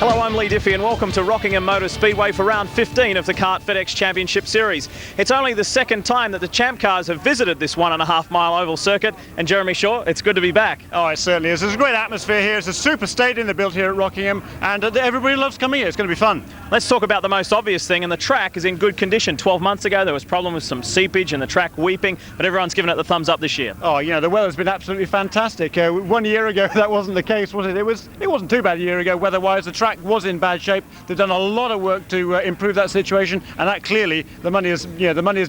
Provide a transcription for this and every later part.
Hello, I'm Lee Diffie and welcome to Rockingham Motor Speedway for round 15 of the Kart FedEx Championship Series. It's only the second time that the Champ cars have visited this 1.5 mile oval circuit, and Jeremy Shaw, it's good to be back. Oh, it certainly is. There's a great atmosphere here. It's a super stadium they built here at Rockingham, and everybody loves coming here. It's going to be fun. Let's talk about the most obvious thing, and the track is in good condition. 12 months ago there was a problem with some seepage and the track weeping, but everyone's given it the thumbs up this year. Oh, you know, the weather's been absolutely fantastic. 1 year ago that wasn't the case, was it? It wasn't too bad a year ago weather-wise. The track was in bad shape. They've done a lot of work to improve that situation, and that clearly the money has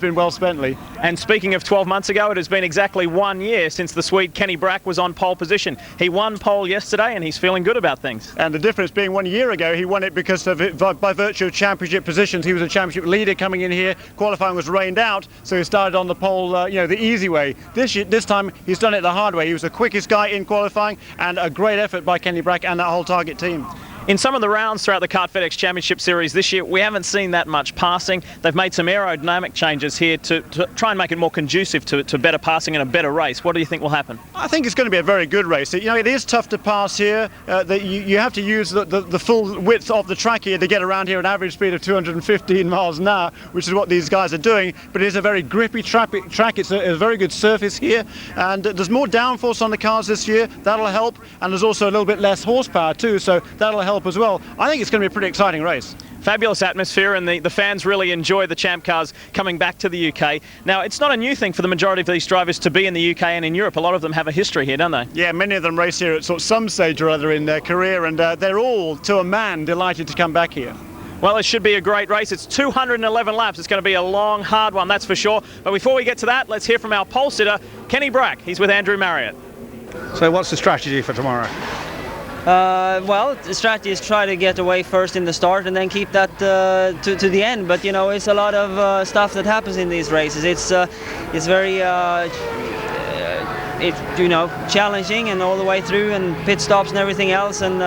been well spent, Lee. And speaking of 12 months ago, it has been exactly 1 year since the Swede Kenny Brack was on pole position. He won pole yesterday and he's feeling good about things. And the difference being 1 year ago he won it because of it, by virtue of championship positions. He was a championship leader coming in here. Qualifying was rained out, so he started on the pole the easy way. This time he's done it the hard way. He was the quickest guy in qualifying, and a great effort by Kenny Brack and that whole Target team. In some of the rounds throughout the Kart FedEx Championship Series this year, we haven't seen that much passing. They've made some aerodynamic changes here to try and make it more conducive to better passing and a better race. What do you think will happen? I think it's going to be a very good race. You know, it is tough to pass here. You have to use the full width of the track here to get around here at an average speed of 215 miles an hour, which is what these guys are doing. But it is a very grippy track. It's a very good surface here, and there's more downforce on the cars this year. That'll help, and there's also a little bit less horsepower too, so that'll help as well. I think it's going to be a pretty exciting race. Fabulous atmosphere, and the fans really enjoy the Champ cars coming back to the UK. Now, it's not a new thing for the majority of these drivers to be in the UK and in Europe. A lot of them have a history here, don't they? Yeah, many of them race here at some stage or other in their career, and they're all, to a man, delighted to come back here. Well, it should be a great race. It's 211 laps. It's going to be a long, hard one, that's for sure. But before we get to that, let's hear from our pole sitter, Kenny Brack. He's with Andrew Marriott. So what's the strategy for tomorrow? Well, the strategy is try to get away first in the start and then keep that to the end. But you know, it's a lot of stuff that happens in these races. It's very challenging and all the way through, and pit stops and everything else. And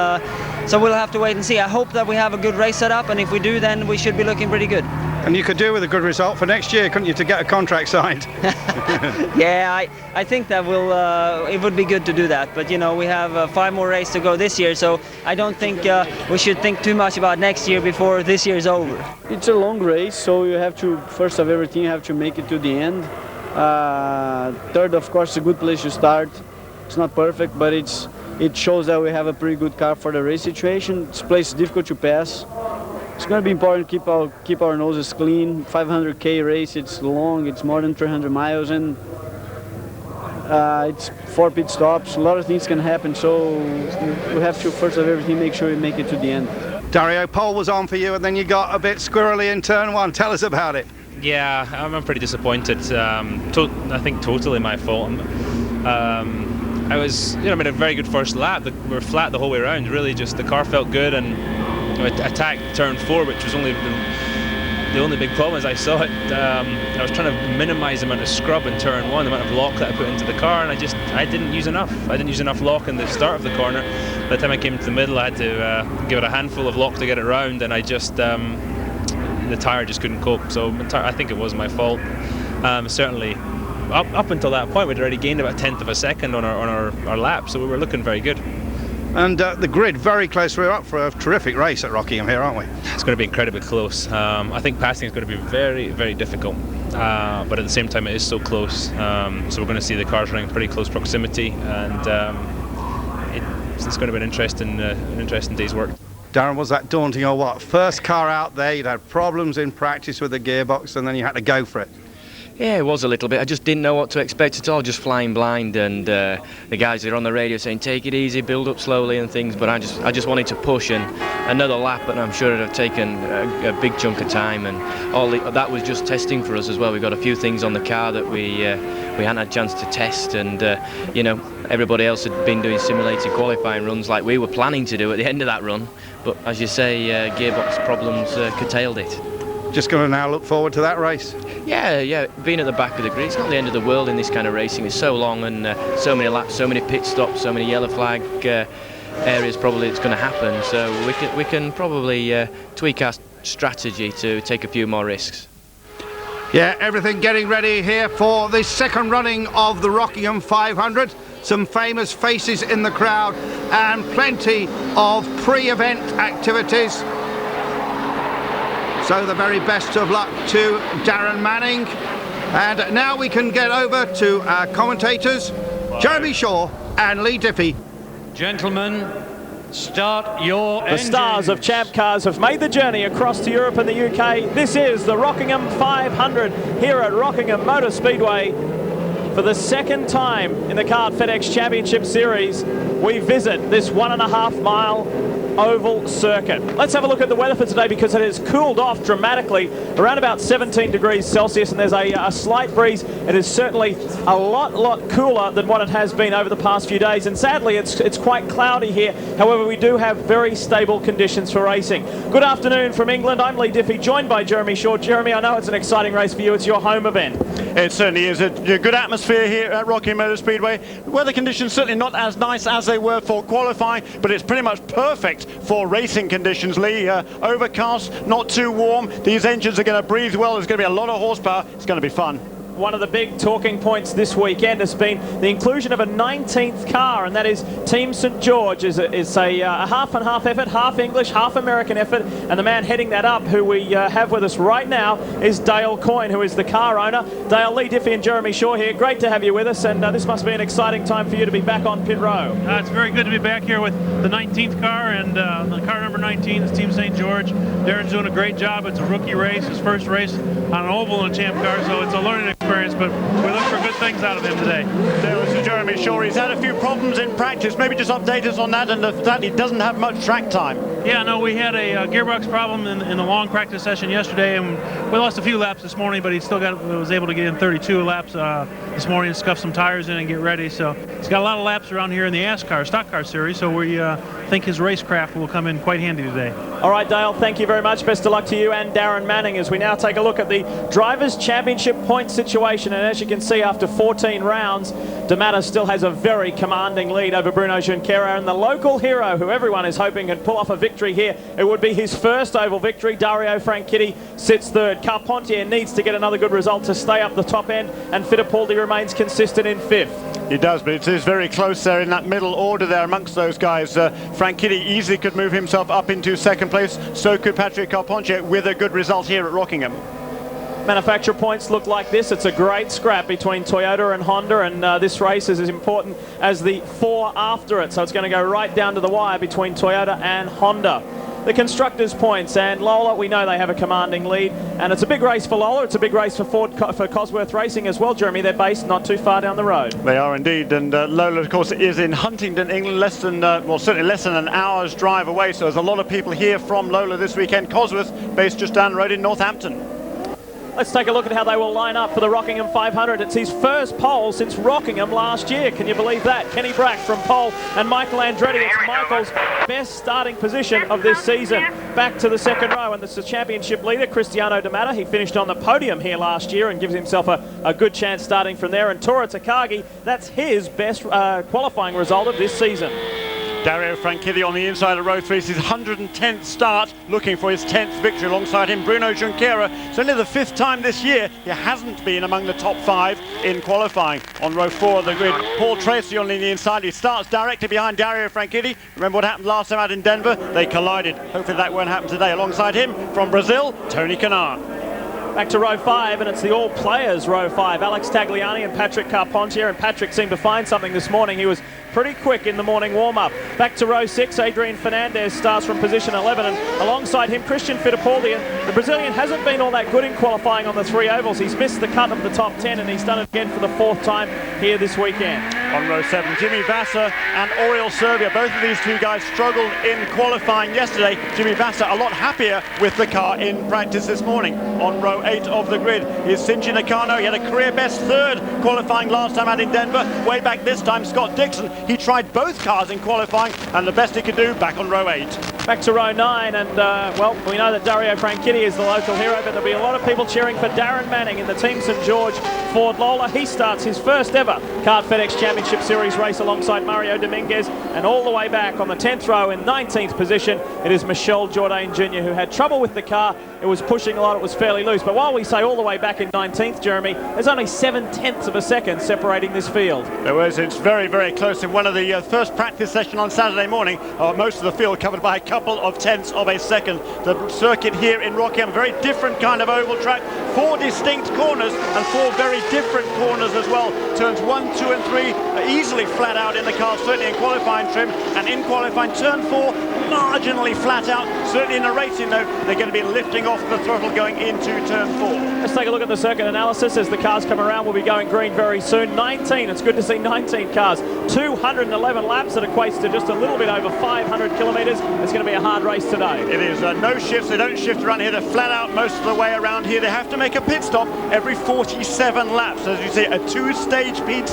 so we'll have to wait and see. I hope that we have a good race set up, and if we do, then we should be looking pretty good. And you could do with a good result for next year, couldn't you, to get a contract signed? Yeah, I think that it would be good to do that. But you know, we have 5 more races to go this year, so I don't think we should think too much about next year before this year is over. It's a long race, so you have to, first of everything, you have to make it to the end. Third, of course, is a good place to start. It's not perfect, but it shows that we have a pretty good car for the race situation. This place is difficult to pass. It's going to be important to keep our noses clean. 500k race, it's long, it's more than 300 miles, and it's 4 pit stops. A lot of things can happen, so we have to, first of everything, make sure we make it to the end. Dario, pole was on for you, and then you got a bit squirrely in turn 1. Tell us about it. Yeah, I'm pretty disappointed. I think totally my fault. I was, made a very good first lap. We were flat the whole way around. Really, just the car felt good, and attacked turn 4, which was only the only big problem as I saw it. I was trying to minimise the amount of scrub in turn 1, the amount of lock that I put into the car, and I didn't use enough. I didn't use enough lock in the start of the corner. By the time I came to the middle, I had to give it a handful of lock to get it round, and I just the tyre just couldn't cope. So I think it was my fault. Certainly, up until that point, we'd already gained about 1/10 of a second on our lap, so we were looking very good. And the grid very close. We're up for a terrific race at Rockingham here, aren't we? It's going to be incredibly close. I think passing is going to be very, very difficult, but at the same time it is so close. So we're going to see the cars running in pretty close proximity, and it's going to be an interesting day's work. Darren, was that daunting or what? First car out there, you'd had problems in practice with the gearbox, and then you had to go for it. Yeah, it was a little bit. I just didn't know what to expect at all, just flying blind, and the guys are on the radio saying take it easy, build up slowly and things, but I just wanted to push, and another lap, and I'm sure it'd have taken a big chunk of time, and that was just testing for us as well. We got a few things on the car that we hadn't had a chance to test, and everybody else had been doing simulated qualifying runs like we were planning to do at the end of that run, but as you say, gearbox problems curtailed it. Just going to now look forward to that race. Yeah, being at the back of the grid, it's not the end of the world in this kind of racing. It's so long, and so many laps, so many pit stops, so many yellow flag areas probably it's going to happen. So we can probably tweak our strategy to take a few more risks. Yeah, everything getting ready here for the second running of the Rockingham 500. Some famous faces in the crowd, and plenty of pre-event activities. So the very best of luck to Darren Manning. And now we can get over to our commentators, Jeremy Shaw and Lee Diffie. Gentlemen, start your The stars of Champ Cars have made the journey across to Europe and the UK. This is the Rockingham 500 here at Rockingham Motor Speedway. For the second time in the Kart FedEx Championship Series, we visit this 1.5 mile oval circuit. Let's have a look at the weather for today, because it has cooled off dramatically, around about 17 degrees Celsius, and there's a slight breeze. It is certainly a lot cooler than what it has been over the past few days, and sadly it's quite cloudy here. However, we do have very stable conditions for racing. Good afternoon from England. I'm Lee Diffie, joined by Jeremy Shaw. Jeremy, I know it's an exciting race for you. It's your home event. It certainly is a good atmosphere here at Rockingham Motor Speedway. Weather conditions certainly not as nice as they were for qualifying, but it's pretty much perfect for racing conditions, Lee. Overcast, not too warm. These engines are going to breathe well. There's going to be a lot of horsepower. It's going to be fun. One of the big talking points this weekend has been the inclusion of a 19th car, and that is Team St George. It's a half and half effort, half English, half American effort, and the man heading that up, who we have with us right now, is Dale Coyne, who is the car owner. Dale, Lee Diffie and Jeremy Shaw here. Great to have you with us, and this must be an exciting time for you to be back on pit row. It's very good to be back here with the 19th car, and the car number 19 is Team St George. Darren's doing a great job. It's a rookie race, his first race on an oval in a champ car, so it's a learning experience, but we look for good things out of him today. There was Jeremy Shaw. He's had a few problems in practice. Maybe just update us on that, and the fact he doesn't have much track time. Yeah, no, we had a gearbox problem in the long practice session yesterday, and we lost a few laps this morning, but he still was able to get in 32 laps this morning and scuff some tires in and get ready. So he's got a lot of laps around here in the stock car series, so we think his racecraft will come in quite handy today. All right, Dale, thank you very much. Best of luck to you and Darren Manning as we now take a look at the Drivers' Championship point situation. And as you can see, after 14 rounds, D'Amato still has a very commanding lead over Bruno Junqueira, and the local hero, who everyone is hoping can pull off a victory here. It would be his first oval victory. Dario Franchitti sits third. Carpentier needs to get another good result to stay up the top end, and Fittipaldi remains consistent in fifth. He does, but it is very close there in that middle order there amongst those guys. Franchitti easily could move himself up into second place. So could Patrick Carpentier with a good result here at Rockingham. Manufacturer points look like this. It's a great scrap between Toyota and Honda, and this race is as important as the four after it. So it's going to go right down to the wire between Toyota and Honda. The constructors' points, and Lola, we know they have a commanding lead, and it's a big race for Lola. It's a big race for Cosworth Racing as well, Jeremy. They're based not too far down the road. They are indeed, and Lola, of course, is in Huntingdon, England, certainly less than an hour's drive away, so there's a lot of people here from Lola this weekend. Cosworth, based just down the road in Northampton. Let's take a look at how they will line up for the Rockingham 500. It's his first pole since Rockingham last year. Can you believe that? Kenny Brack from pole, and Michael Andretti. It's Michael's best starting position of this season. Back to the second row, and this is the championship leader, Cristiano D'Amato. He finished on the podium here last year and gives himself a good chance starting from there. And Tora Takagi, that's his best qualifying result of this season. Dario Franchitti on the inside of row 3, his 110th start, looking for his 10th victory. Alongside him, Bruno Junqueira. It's only the 5th time this year he hasn't been among the top 5 in qualifying. On row 4 of the grid, Paul Tracy on the inside. He starts directly behind Dario Franchitti. Remember what happened last time out in Denver? They collided. Hopefully that won't happen today. Alongside him, from Brazil, Tony Kanaan. Back to row 5, and it's the all-players row 5. Alex Tagliani and Patrick Carpentier, and Patrick seemed to find something this morning. He was pretty quick in the morning warm-up. Back to row 6, Adrian Fernandez starts from position 11, and alongside him, Christian Fittipaldi. And the Brazilian hasn't been all that good in qualifying on the 3 ovals. He's missed the cut of the top 10, and he's done it again for the 4th time here this weekend. On row 7, Jimmy Vasser and Oriol Serbia. Both of these two guys struggled in qualifying yesterday. Jimmy Vasser a lot happier with the car in practice this morning. On row 8 of the grid is Shinji Nakano. He had a career best 3rd qualifying last time out in Denver. Way back this time, Scott Dixon. He tried both cars in qualifying, and the best he could do back on row 8. Back to row 9, and well, we know that Dario Franchitti is the local hero, but there'll be a lot of people cheering for Darren Manning in the Team St George Ford Lola. He starts his first ever Kart FedEx Championship Championship Series race alongside Mario Dominguez. And all the way back on the 10th row in 19th position, it is Michel Jourdain Jr. who had trouble with the car. It was pushing a lot, it was fairly loose. But while we say all the way back in 19th, Jeremy, there's only 7/10 of a second separating this field. There was. It's very, very close. In one of the first practice session on Saturday morning, most of the field covered by a couple of tenths of a second. The circuit here in Rockingham, very different kind of oval track, 4 distinct corners and 4 very different corners as well. Turns 1, 2 and 3 are easily flat out in the car, certainly in qualifying trim, and in qualifying turn 4 marginally flat out. Certainly in the racing though, they're going to be lifting off the throttle going into turn 4. Let's take a look at the circuit analysis as the cars come around. We'll be going green very soon. 19, it's good to see 19 cars, 211 laps. That equates to just a little bit over 500 kilometres. It's going to be a hard race today. It is. No shifts. They don't shift around here. They're flat out most of the way around here. They have to make a pit stop every 47 laps. As you see, a 2-stage pit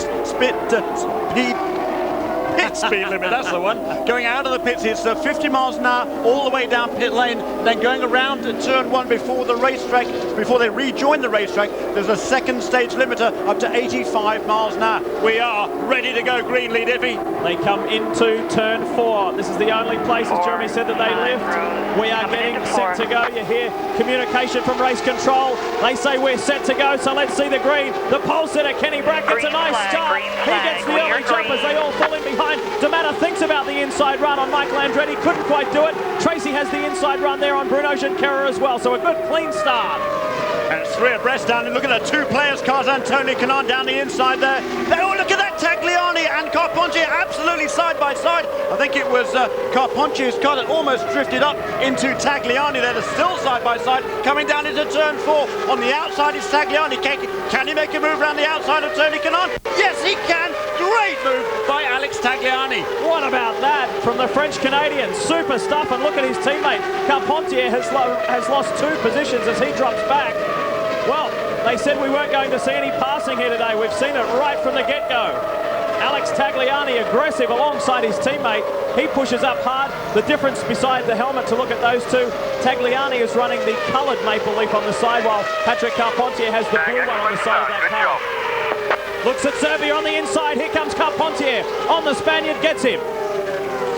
speed limit, that's the one. Going out of the pits, it's 50 miles an hour all the way down pit lane, then going around to turn 1 before the racetrack, before they rejoin the racetrack, there's a second stage limiter up to 85 miles an hour. We are ready to go green, lead Iffy. They come into turn 4. This is the only place, as Jeremy said, that they lift. We are getting set to go. You hear communication from race control. They say we're set to go, so let's see the green. The pole sitter, Kenny Brack, gets a nice start. He gets the early jump as they all fall in behind. D'Amato thinks about the inside run on Michael Andretti, couldn't quite do it. Tracy has the inside run there on Bruno Junqueira as well, so a good clean start. And it's 3 abreast down, and look at the 2 players' cars, Antonio Canan down the inside there. Oh, look at that, Tagliani and Carponche absolutely side by side. I think it was Carponche's car that almost drifted up into Tagliani there. They're still side by side, coming down into turn 4. On the outside is Tagliani. Can he make a move around the outside of Tony Canan? Yes, he can. Great move by Alex Tagliani. What about that from the French-Canadian? Super stuff, and look at his teammate. Carpentier has lost 2 positions as he drops back. Well, they said we weren't going to see any passing here today. We've seen it right from the get-go. Alex Tagliani aggressive alongside his teammate. He pushes up hard. The difference beside the helmet, to look at those two, Tagliani is running the coloured maple leaf on the side, while Patrick Carpentier has the blue one on the side of that car. Looks at Serbia on the inside. Here comes Carpentier on the Spaniard, gets him.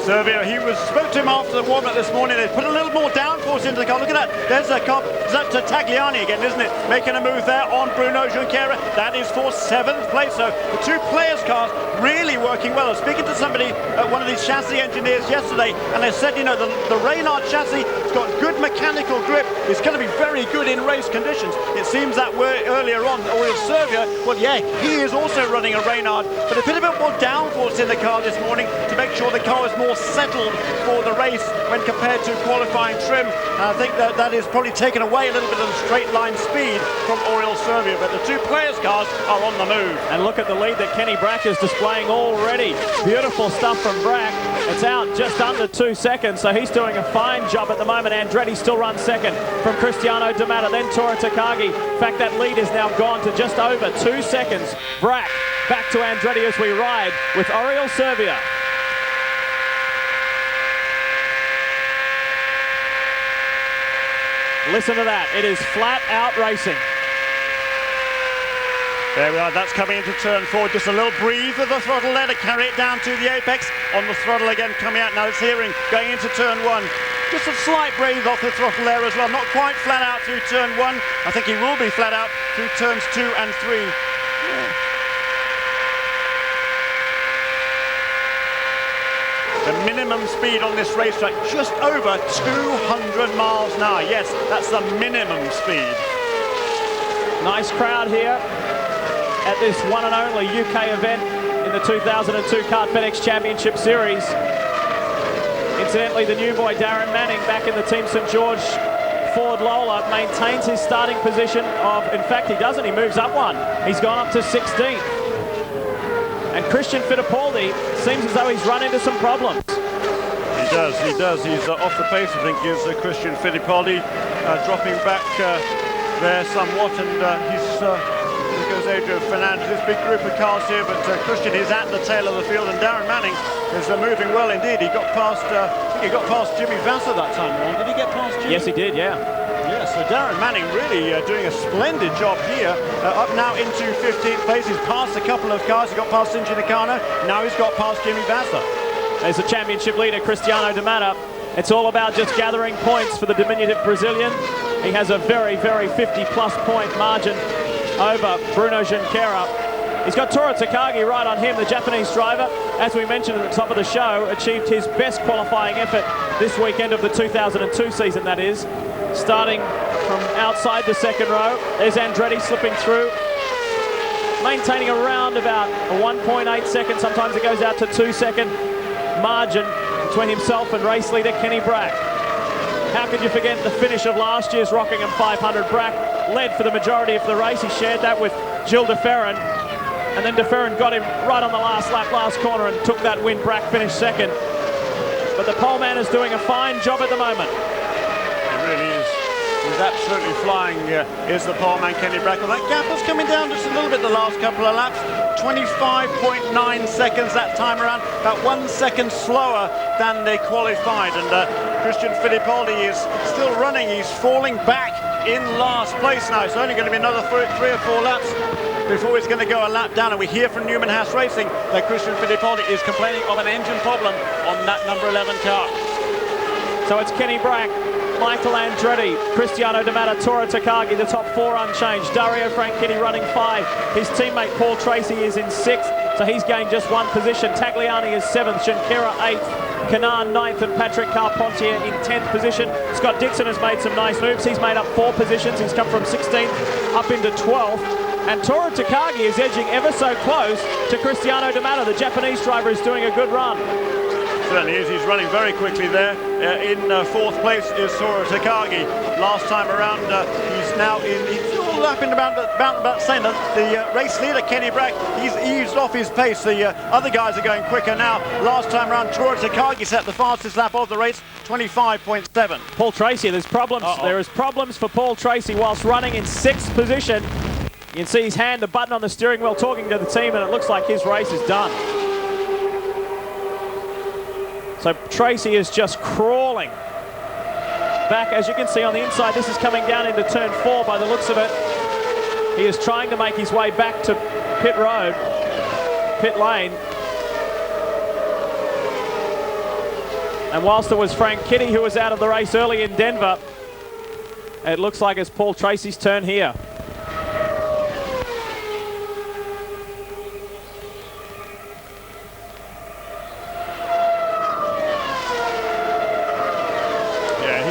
Serbia, spoke to him after the warm-up this morning. They put a little more downforce into the car. Look at that. There's a car. That's Tagliani again, isn't it? Making a move there on Bruno Junqueira. That is for 7th place. So the 2 players' cars really working well. I was speaking to somebody, one of these chassis engineers yesterday, and they said, you know, the Reynard chassis has got good mechanical grip. It's going to be very good in race conditions. It seems that way earlier on. Or Serbia, well, yeah, he is also running a Reynard, but a bit more downforce in the car this morning to make sure the car is more settled for the race when compared to qualifying trim. And I think that is probably taken away a little bit of the straight line speed from Oriol Serbia, but the 2 players' cars are on the move. And look at the lead that Kenny Brack is displaying already. Beautiful stuff from Brack. It's out just under 2 seconds, so he's doing a fine job at the moment. Andretti still runs second from Cristiano D'Amato, then Tora Takagi. In fact, that lead is now gone to just over 2 seconds. Brack back to Andretti as we ride with Oriol Serbia. Listen to that. It is flat out racing. There we are. That's coming into turn 4. Just a little breathe of the throttle there to carry it down to the apex. On the throttle again, coming out. Now it's hearing going into turn 1. Just a slight breathe off the throttle there as well. Not quite flat out through turn 1. I think he will be flat out through turns 2 and 3. Yeah. The minimum speed on this racetrack, just over 200 miles an hour. Yes, that's the minimum speed. Nice crowd here at this one and only UK event in the 2002 Kart FedEx Championship Series. Incidentally, the new boy Darren Manning, back in the Team St George Ford Lola, maintains his starting position of, in fact he doesn't, he moves up one. He's gone up to 16th. And Christian Fittipaldi seems as though he's run into some problems. He does. He's off the pace, I think, is Christian Fittipaldi, dropping back there somewhat, and here goes Adrian Fernandez. This big group of cars here, but Christian is at the tail of the field, and Darren Manning is moving well indeed. He got past, I think he got past Jimmy Vasser that time around. Did he get past Jimmy? Yes, he did, yeah. Yeah, so Darren Manning really doing a splendid job here. Up now into 15th place. He's passed a couple of cars. He got past Shinji Nakano. Now he's got past Jimmy Vasser. There's the championship leader, Cristiano de Mata. It's all about just gathering points for the diminutive Brazilian. He has a very, very 50-plus point margin over Bruno Junqueira. He's got Toru Takagi right on him, the Japanese driver. As we mentioned at the top of the show, achieved his best qualifying effort this weekend of the 2002 season, that is. Starting from outside the second row. There's Andretti slipping through. Maintaining around about a 1.8 second, sometimes it goes out to 2 second margin between himself and race leader Kenny Brack. How could you forget the finish of last year's Rockingham 500? Brack led for the majority of the race. He shared that with Gilles de Ferran. And then de Ferran got him right on the last lap, last corner, and took that win. Brack finished second. But the pole man is doing a fine job at the moment. It really is. He's absolutely flying, is the pole man, Kenny Brack. Well, that gap was coming down just a little bit the last couple of laps. 25.9 seconds that time around, about 1 second slower than they qualified. And Christian Fittipaldi is still running. He's falling back in last place now. It's only going to be another 3 or 4 laps before he's going to go a lap down. And we hear from Newman Haas Racing that Christian Fittipaldi is complaining of an engine problem on that number 11 car. So it's Kenny Brack, Michael Andretti, Cristiano de Mata, Toru Takagi, the top 4 unchanged. Dario Franchitti running 5. His teammate Paul Tracy is in 6th, so he's gained just 1 position. Tagliani is 7th, Junqueira 8th, Canaan 9th, and Patrick Carpentier in 10th position. Scott Dixon has made some nice moves. He's made up 4 positions. He's come from 16th up into 12th. And Toru Takagi is edging ever so close to Cristiano de Mata. The Japanese driver is doing a good run. Certainly is. He's running very quickly there. In 4th place is Toru Takagi. Last time around, he's now he's all lapping about the same. The race leader, Kenny Brack, he's eased off his pace. The other guys are going quicker now. Last time around, Toru Takagi set the fastest lap of the race, 25.7. Paul Tracy, there's problems. There is problems for Paul Tracy whilst running in 6th position. You can see his hand, the button on the steering wheel, talking to the team, and it looks like his race is done. So Tracy is just crawling back. As you can see on the inside, this is coming down into turn 4 by the looks of it. He is trying to make his way back to pit road, pit lane. And whilst it was Frank Kitty who was out of the race early in Denver, it looks like it's Paul Tracy's turn here.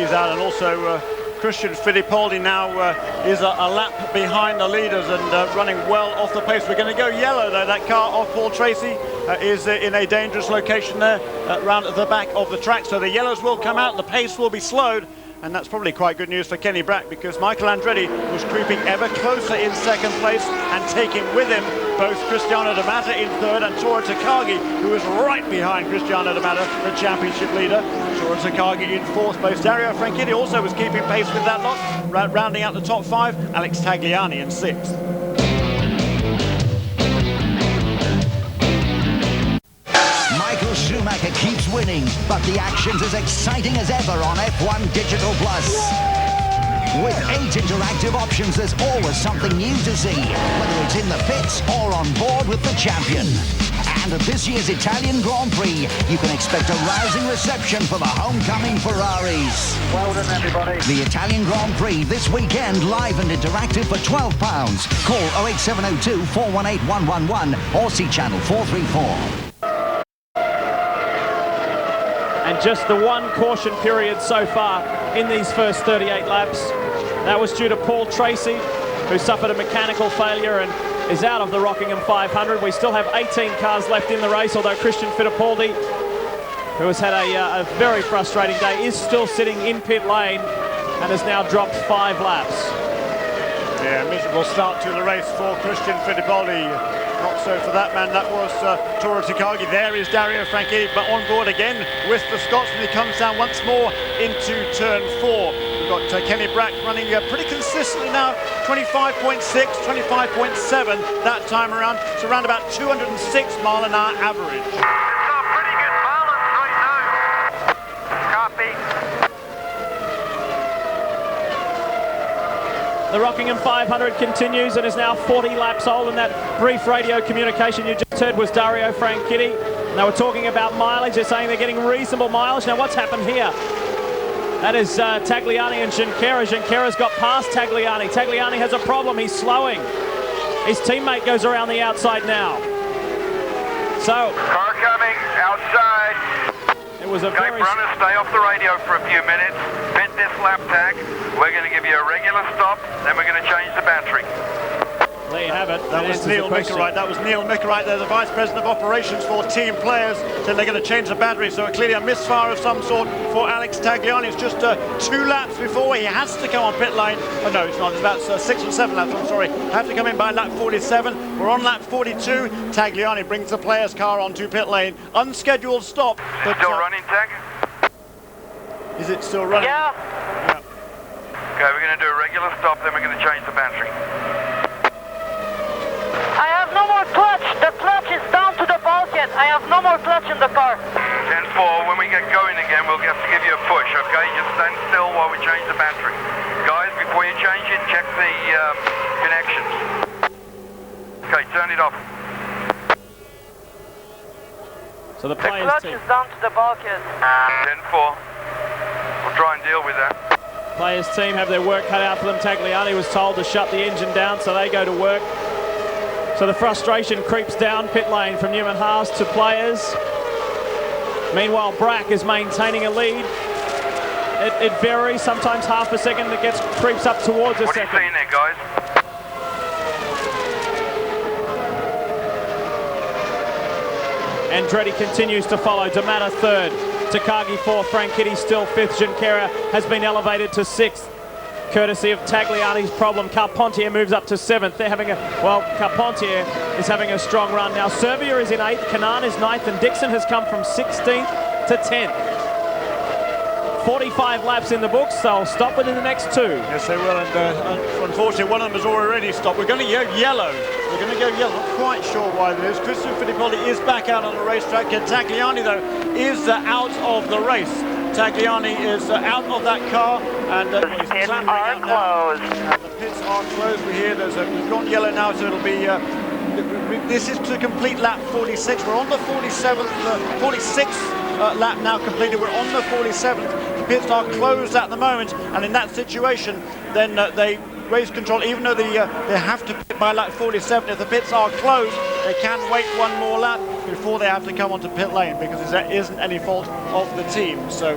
Out, and also Christian Fittipaldi now is a lap behind the leaders and running well off the pace. We're going to go yellow though. That car off Paul Tracy is in a dangerous location there round at the back of the track, so the yellows will come out, the pace will be slowed, and that's probably quite good news for Kenny Brack, because Michael Andretti was creeping ever closer in 2nd place and taking with him both Cristiano de Mata in 3rd and Toru Takagi, who is right behind Cristiano de Mata, the championship leader. Toru Takagi in 4th place. Dario Franchitti also was keeping pace with that lot, rounding out the top 5. Alex Tagliani in 6th. Michael Schumacher keeps winning, but the action's as exciting as ever on F1 Digital Plus. With 8 interactive options, there's always something new to see, whether it's in the pits or on board with the champion. And at this year's Italian Grand Prix, you can expect a rousing reception for the homecoming Ferraris. Well done, everybody. The Italian Grand Prix this weekend, live and interactive for £12. Call 08702 418 111 or see channel 434. And just the 1 caution period so far in these first 38 laps. That was due to Paul Tracy, who suffered a mechanical failure and is out of the Rockingham 500. We still have 18 cars left in the race, although Christian Fittipaldi, who has had a very frustrating day, is still sitting in pit lane and has now dropped 5 laps. Yeah, miserable start to the race for Christian Fittipaldi. Not so for that man, that was Toru Takagi. There is Dario Franchitti, but on board again with the Scotsman. He comes down once more into turn 4. We've got Kenny Brack running pretty consistently now, 25.6, 25.7 that time around. It's around about 206 mile an hour average. It's got pretty good balance right now. Copy. The Rockingham 500 continues and is now 40 laps old, and that brief radio communication you just heard was Dario Franchitti. And they were talking about mileage. They're saying they're getting reasonable mileage. Now what's happened here? That is Tagliani and Junqueira. Junqueira's got past Tagliani. Tagliani has a problem. He's slowing. His teammate goes around the outside now. So Car coming outside. it was a Okay, very... runners, stay off the radio for a few minutes. Pit this lap tag. We're going to give you a regular stop, then we're going to change the battery. There you have it. That was Neil Mickerite. That was Neil Mickerite. They're the Vice President of Operations for team players. Then they're going to change the battery. So clearly a misfire of some sort for Alex Tagliani. It's just 2 laps before he has to come on pit lane. Oh no, it's not. It's about 6 or 7 laps. I'm sorry. Have to come in by lap 47. We're on lap 42. Tagliani brings the player's car onto pit lane. Unscheduled stop. But, Still running, Tag? is it still running? Yeah. Okay, we're going to do a regular stop, then we're going to change the battery. I have no more clutch. The clutch is down to the bulkhead. I have no more clutch in the car. 10-4, when we get going again, we'll have to give you a push, okay? Just stand still while we change the battery. Guys, before you change it, check the connections. Okay, turn it off. So the The clutch is down to the bulkhead. 10-4. We'll try and deal with that. Players team have their work cut out for them. Tagliani was told to shut the engine down, so they go to work. So the frustration creeps down pit lane from Newman Haas to players. Meanwhile, Brack is maintaining a lead. It varies, sometimes half a second, it creeps up towards a second. What are you seeing there, guys? Andretti continues to follow. D'Amato third. Takagi fourth. Franchitti still fifth. Junqueira has been elevated to sixth, courtesy of Tagliani's problem. Carpentier moves up to seventh. They're having Carpentier is having a strong run. Now Serbia is in eighth, Kanan is ninth, and Dixon has come from 16th to 10th. 45 laps in the books. They'll stop within the next 2. Yes, they will, and unfortunately one of them has already stopped. We're going to go yellow. We're going to go yellow. Not quite sure why that is. Christian Fittipaldi is back out on the racetrack. Tagliani, though, is out of the race. Tagliani is out of that car, and The pits are closed. the pits are closed. We hear we've gone yellow now, so it'll be. This is to complete lap 46. We're on the 46th lap now completed. We're on the 47th. The pits are closed at the moment, and in that situation, then they race control, even though they have to pit by lap 47. If the pits are closed, they can wait one more lap before they have to come onto pit lane, because there isn't any fault of the team. So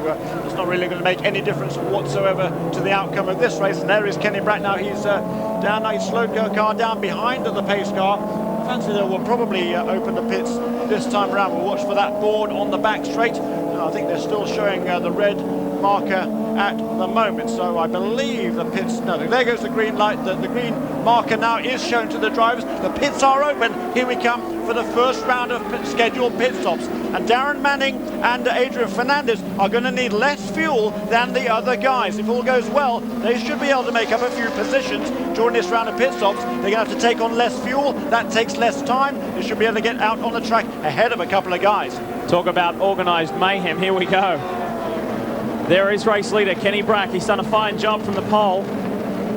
it's not really going to make any difference whatsoever to the outcome of this race. And there is Kenny Brack now. He's down now. He slowed the car down behind the pace car. I fancy they will probably open the pits this time around. We'll watch for that board on the back straight. I think they're still showing the red marker at the moment, so I believe the pits, no, there goes the green light. The green marker now is shown to the drivers. The pits are open. Here we come for the first round of scheduled pit stops, and Darren Manning and Adrian Fernandez are going to need less fuel than the other guys. If all goes well, they should be able to make up a few positions during this round of pit stops. They're going to have to take on less fuel. That takes less time. They should be able to get out on the track ahead of a couple of guys. Talk about organised mayhem. Here we go. There is race leader Kenny Brack. He's done a fine job from the pole.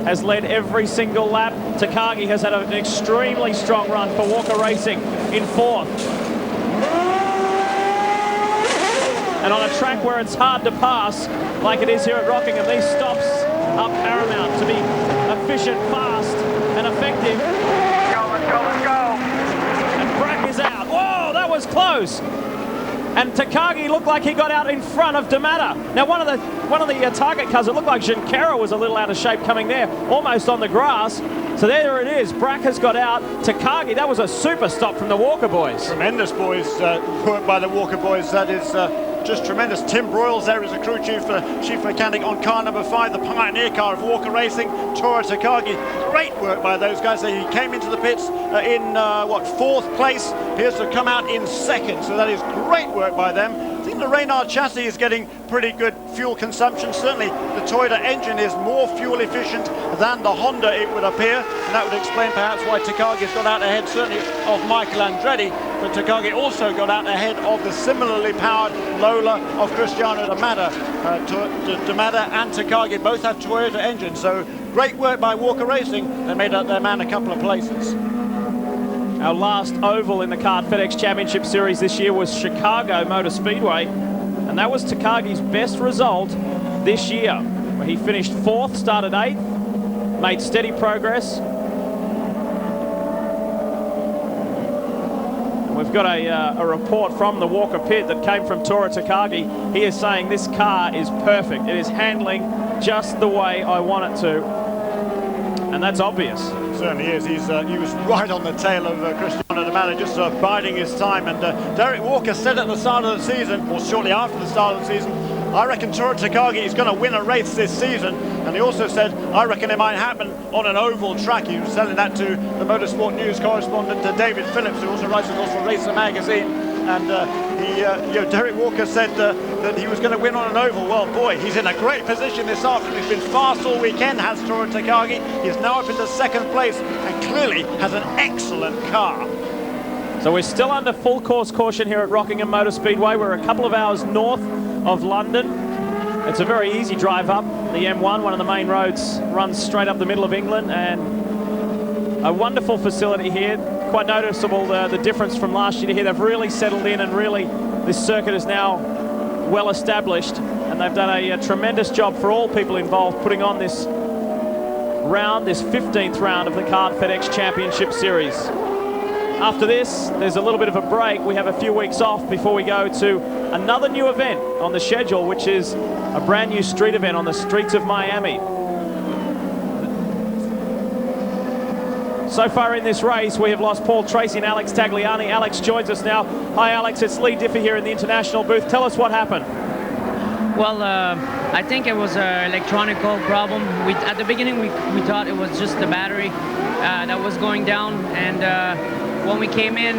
Has led every single lap. Takagi has had an extremely strong run for Walker Racing in fourth. And on a track where it's hard to pass, like it is here at Rockingham, these stops are paramount to be efficient, fast, and effective. Let's go. And Brack is out. Whoa, that was close. And Takagi looked like he got out in front of D'Amato. Now, one of the target cars, it looked like Junqueira was a little out of shape coming there, almost on the grass. So there it is. Brack has got out. Takagi, that was a super stop from the Walker boys. Tremendous, boys. Work by the Walker boys. That is just tremendous. Tim Broyles there is a crew chief mechanic on car number 5, the Pioneer car of Walker Racing. Toru Takagi, great work by those guys. He came into the pits in fourth place. Appears to have come out in second, so that is great work by them. I think the Reynard chassis is getting pretty good fuel consumption. Certainly the Toyota engine is more fuel efficient than the Honda, it would appear, and that would explain perhaps why Takagi's got out ahead certainly of Michael Andretti, but Takagi also got out ahead of the similarly powered Lola of Cristiano D'Amato. D'Amato and Takagi both have Toyota engines, so great work by Walker Racing. They made up their man a couple of places. Our last oval in the Kart FedEx Championship Series this year was Chicago Motor Speedway, and that was Takagi's best result this year, where he finished 4th, started 8th, made steady progress. And we've got a report from the Walker pit that came from Tora Takagi. He is saying this car is perfect. It is handling just the way I want it to, and that's obvious. Certainly is. He was right on the tail of Cristiano D'Amato, just biding his time. And Derek Walker said at the start of the season, or shortly after the start of the season, I reckon Tora Takagi is going to win a race this season. And he also said, I reckon it might happen on an oval track. He was telling that to the Motorsport News correspondent David Phillips, who also writes, of course, for Racer Magazine. And Derek Walker said that he was going to win on an oval. Well, boy, he's in a great position this afternoon. He's been fast all weekend, has Tora Takagi. He's now up into 2nd place and clearly has an excellent car. So we're still under full course caution here at Rockingham Motor Speedway. We're a couple of hours north of London. It's a very easy drive up. The M1, one of the main roads, runs straight up the middle of England, and a wonderful facility here. Quite noticeable the difference from last year to here. They've really settled in, and really this circuit is now well established, and they've done a tremendous job for all people involved putting on this round, this 15th round of the Kart FedEx Championship Series. After this, there's a little bit of a break. We have a few weeks off before we go to another new event on the schedule, which is a brand new street event on the streets of Miami. So far in this race, we have lost Paul Tracy and Alex Tagliani. Alex joins us now. Hi, Alex. It's Lee Diffie here in the international booth. Tell us what happened. Well, I think it was an electronical problem. At the beginning, we thought it was just the battery that was going down. And when we came in,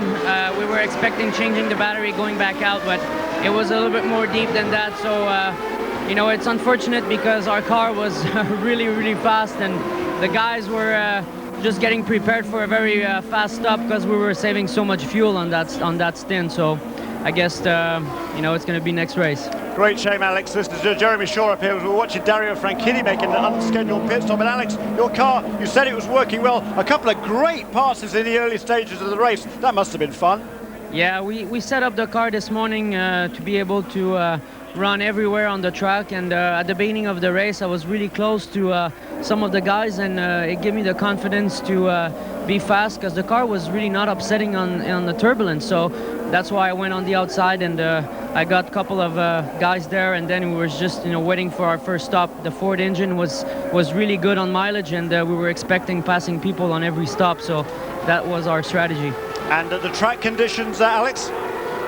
we were expecting changing the battery, going back out, but it was a little bit more deep than that. So, you know, it's unfortunate because our car was really, really fast, and the guys were just getting prepared for a very fast stop because we were saving so much fuel on that stint. So I guess you know, it's going to be next race. Great shame, Alex. This is Jeremy Shaw up here. We're watching Dario Franchitti making an unscheduled pit stop. And Alex, your car, you said it was working well. A couple of great passes in the early stages of the race. That must have been fun. Yeah, we set up the car this morning to be able to run everywhere on the track, and at the beginning of the race I was really close to some of the guys, and it gave me the confidence to be fast because the car was really not upsetting on the turbulence. So that's why I went on the outside, and I got a couple of guys there, and then we were just, you know, waiting for our first stop. The Ford engine was really good on mileage, and we were expecting passing people on every stop, so that was our strategy. And the track conditions, Alex?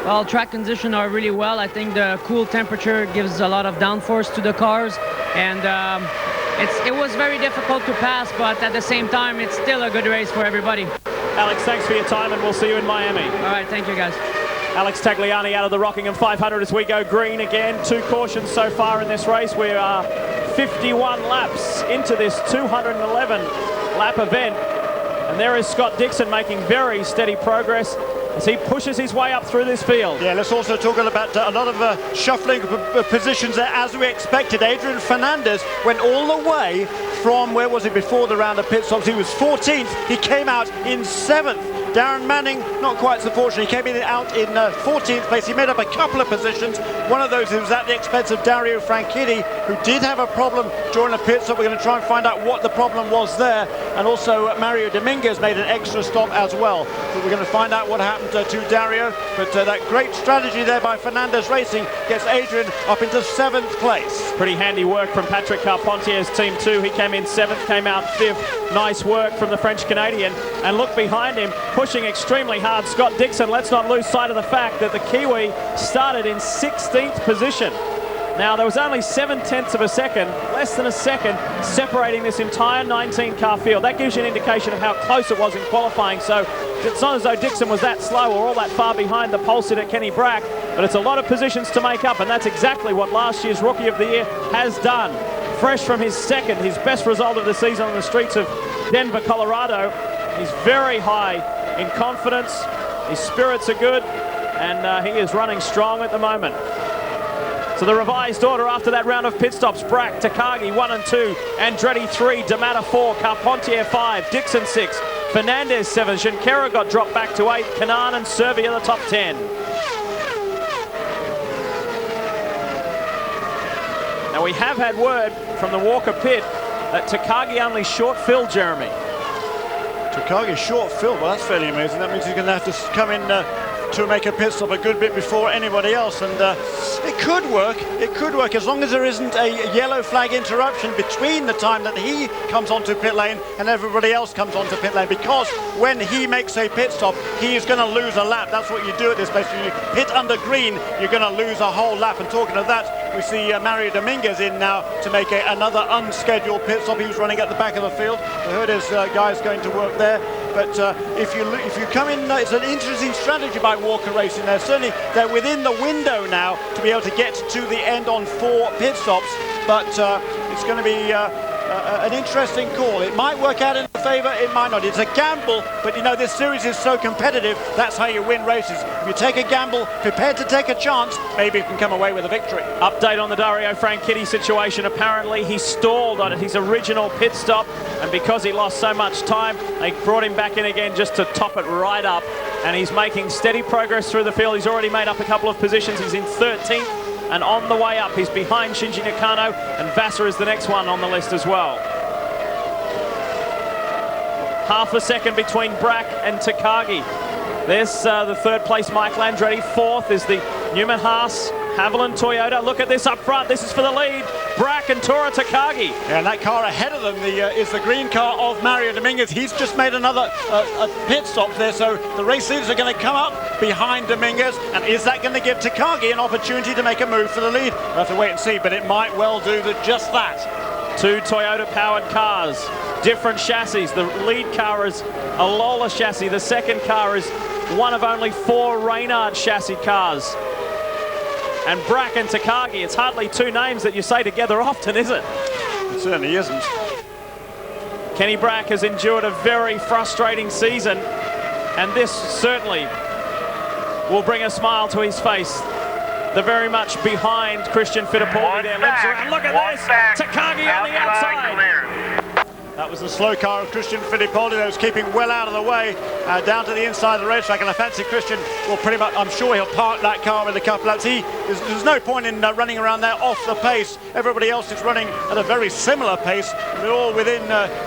Well, track conditions are really well. I think the cool temperature gives a lot of downforce to the cars, and it was very difficult to pass, but at the same time, it's still a good race for everybody. Alex, thanks for your time, and we'll see you in Miami. All right, thank you, guys. Alex Tagliani out of the Rockingham 500 as we go green again. 2 cautions so far in this race. We are 51 laps into this 211 lap event. And there is Scott Dixon making very steady progress as he pushes his way up through this field. Yeah, let's also talk about a lot of shuffling positions there, as we expected. Adrian Fernandez went all the way from, where was he before the round of pit stops? He was 14th. He came out in 7th. Darren Manning, not quite so fortunate. He came out in 14th place. He made up a couple of positions. One of those was at the expense of Dario Franchitti, who did have a problem during the pit stop. We're going to try and find out what the problem was there. And also Mario Dominguez made an extra stop as well. But we're going to find out what happened to Dario. But that great strategy there by Fernandez Racing gets Adrian up into 7th place. Pretty handy work from Patrick Carpentier's Team 2. He came in 7th, came out 5th. Nice work from the French-Canadian. And look behind him, pushing extremely hard, Scott Dixon. Let's not lose sight of the fact that the Kiwi started in 16th position. Now, there was only 7/10 of a second, less than a second, separating this entire 19-car field. That gives you an indication of how close it was in qualifying. So it's not as though Dixon was that slow or all that far behind the pole sitter Kenny Brack, but it's a lot of positions to make up, and that's exactly what last year's Rookie of the Year has done. Fresh from his second, his best result of the season on the streets of Denver, Colorado. He's very high in confidence, his spirits are good, and he is running strong at the moment. So the revised order after that round of pit stops: Brack, Takagi 1 and 2, Andretti 3, D'Amata 4, Carpentier 5, Dixon 6, Fernandez 7, Junqueira got dropped back to 8, Kanan and Servi are the top 10. Now we have had word from the Walker pit that Takagi only short filled, Jeremy. Takagi short fill, well that's fairly amazing. That means he's going to have to come in to make a pit stop a good bit before anybody else, and it could work as long as there isn't a yellow flag interruption between the time that he comes onto pit lane and everybody else comes onto pit lane, because when he makes a pit stop he is going to lose a lap. That's what you do at this place. When you pit under green you're going to lose a whole lap, and talking of that, we see Mario Dominguez in now to make another unscheduled pit stop. He was running at the back of the field. I heard his guys going to work there. But if you come in, it's an interesting strategy by Walker Racing. Certainly they're within the window now to be able to get to the end on 4 pit stops, but it's going to be an interesting call. It might work out in favour, it might not. It's a gamble, but you know this series is so competitive. That's how you win races. If you take a gamble, prepared to take a chance, maybe you can come away with a victory. Update on the Dario Franchitti situation. Apparently he stalled on his original pit stop, and because he lost so much time, they brought him back in again just to top it right up, and he's making steady progress through the field. He's already made up a couple of positions. He's in 13th and on the way up. He's behind Shinji Nakano, and Vassar is the next one on the list as well. Half a second between Brack and Takagi. There's the third place Michael Andretti. Fourth is the Newman Haas Haviland Toyota. Look at this up front. This is for the lead. Brack and Tora Takagi. Yeah, and that car ahead of them is the green car of Mario Dominguez. He's just made another pit stop there, so the race leaders are going to come up behind Dominguez. And is that going to give Takagi an opportunity to make a move for the lead? We'll have to wait and see, but it might well do just that. 2 Toyota-powered cars, different chassis. The lead car is a Lola chassis. The second car is one of only 4 Reynard chassis cars. And Brack and Takagi, it's hardly 2 names that you say together often, is it? It certainly isn't. Kenny Brack has endured a very frustrating season, and this certainly will bring a smile to his face. They're very much behind Christian Fittipaldi there. And look at this, Takagi on the outside. That was the slow car of Christian Fittipaldi that was keeping well out of the way, down to the inside of the racetrack, and I fancy Christian will pretty much, I'm sure he'll park that car with a couple laps. There's no point in running around there off the pace. Everybody else is running at a very similar pace. They're all within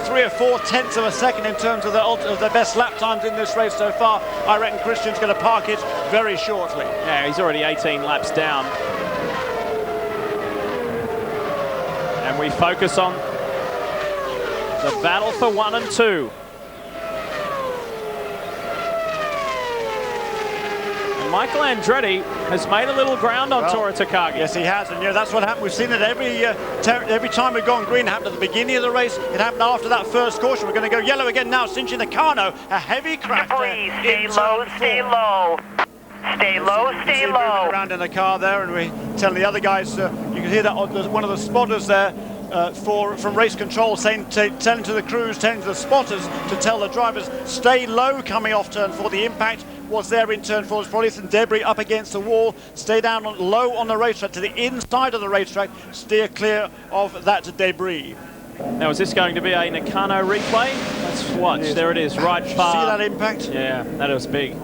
3 or 4 tenths of a second in terms of their best lap times in this race so far. I reckon Christian's going to park it very shortly. Yeah, he's already 18 laps down. And we focus on the battle for 1 and 2. And Michael Andretti has made a little ground on Tora Takagi. Yes, he has, and yeah, that's what happened. We've seen it every time we've gone green. It happened at the beginning of the race. It happened after that first caution. We're going to go yellow again now. Shinji Nakano, a heavy crash. Please stay low, stay low. Stay low, stay low. Around in the car there, and we're telling the other guys, you can hear that one of the spotters there from race control telling to the crews, telling to the spotters to tell the drivers stay low coming off turn 4. The impact was there in turn 4. There's probably some debris up against the wall. Stay down low on the racetrack, to the inside of the racetrack. Steer clear of that debris. Now, is this going to be a Nakano replay? Let's watch. There it is, right far. See that impact? Yeah, that was big.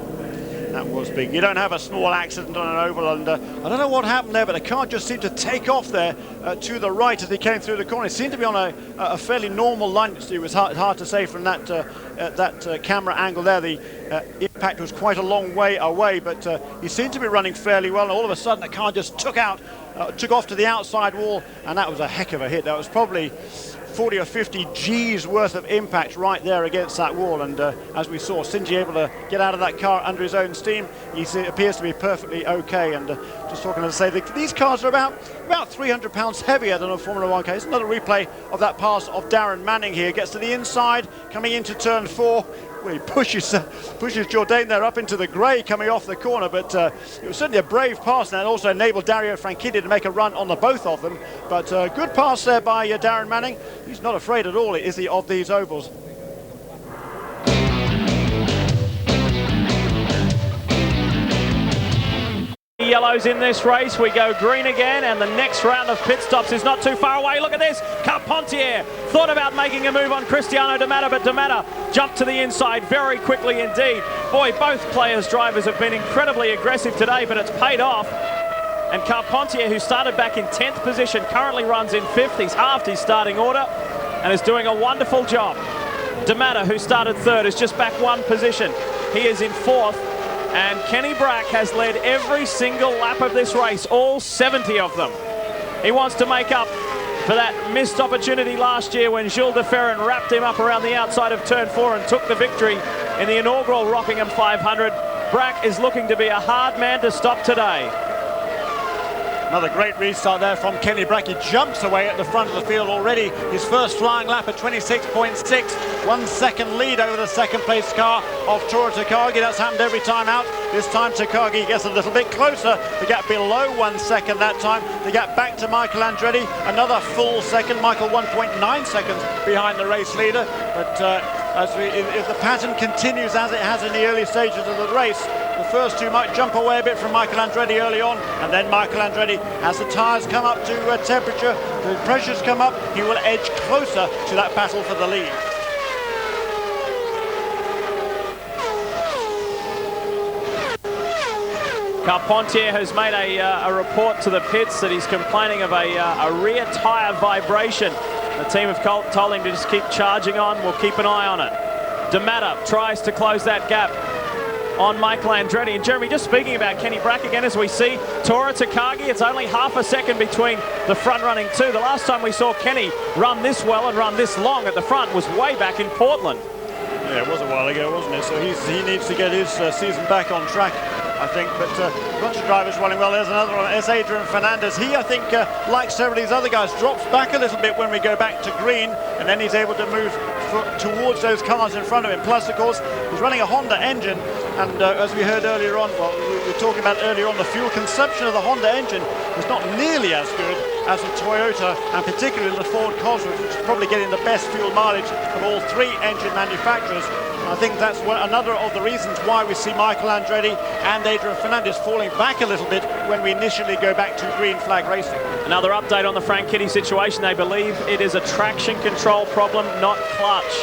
That was big. You don't have a small accident on an oval, and I don't know what happened there, but the car just seemed to take off there to the right as he came through the corner. It seemed to be on a fairly normal line. It was hard to say from that camera angle there. The impact was quite a long way away, but he seemed to be running fairly well, and all of a sudden the car just took off to the outside wall, and that was a heck of a hit. That was probably 40 or 50 G's worth of impact right there against that wall, and as we saw, Shinji able to get out of that car under his own steam. He appears to be perfectly okay, and just talking to say these cars are about 300 pounds heavier than a Formula 1 car. It's another replay of that pass of Darren Manning here. Gets to the inside, coming into turn 4. Well, he pushes Jourdain there up into the grey coming off the corner, but it was certainly a brave pass, and it also enabled Dario Franchitti to make a run on the both of them. But good pass there by Darren Manning. He's not afraid at all, is he, of these ovals. The yellows in this race. We go green again, and the next round of pit stops is not too far away. Look at this. Carpentier thought about making a move on Cristiano De Matta, but De Matta jumped to the inside very quickly indeed. Boy, both drivers have been incredibly aggressive today, but it's paid off. And Carpentier, who started back in 10th position, currently runs in 5th. He's halved his starting order and is doing a wonderful job. De Matta, who started 3rd, is just back 1 position. He is in 4th. And Kenny Brack has led every single lap of this race, all 70 of them. He wants to make up for that missed opportunity last year when Gilles de Ferran wrapped him up around the outside of turn 4 and took the victory in the inaugural Rockingham 500. Brack is looking to be a hard man to stop today. Another great restart there from Kenny Brack. He jumps away at the front of the field already. His first flying lap at 26.6. 1 second lead over the second place car of Tora Takagi. That's happened every time out. This time Takagi gets a little bit closer. The gap below 1 second that time. The gap back to Michael Andretti. Another full second. Michael 1.9 seconds behind the race leader. But if the pattern continues as it has in the early stages of the race, the first two might jump away a bit from Michael Andretti early on, and then Michael Andretti, as the tyres come up to temperature, the pressures come up, he will edge closer to that battle for the lead. Carpentier has made a report to the pits that he's complaining of a rear tyre vibration. The team have told him to just keep charging on. We'll keep an eye on it. De Matta tries to close that gap on Michael Andretti. And Jeremy, just speaking about Kenny Brack again, as we see Tora Takagi, it's only half a second between the front running two. The last time we saw Kenny run this well and run this long at the front was way back in Portland. Yeah, it was a while ago, wasn't it? So he needs to get his season back on track, I think. But a bunch of drivers running well. There's another one. There's Adrian Fernandez. He, I think, like several of these other guys, drops back a little bit when we go back to green, and then he's able to move towards those cars in front of him. Plus, of course, he's running a Honda engine, and as we heard earlier on, well, we were talking about earlier on, the fuel consumption of the Honda engine is not nearly as good as the Toyota, and particularly the Ford Cosworth, which is probably getting the best fuel mileage of all 3 engine manufacturers. And I think that's another of the reasons why we see Michael Andretti and Adrian Fernandez falling back a little bit when we initially go back to green flag racing. Another update on the Frank Kitty situation. They believe it is a traction control problem, not clutch.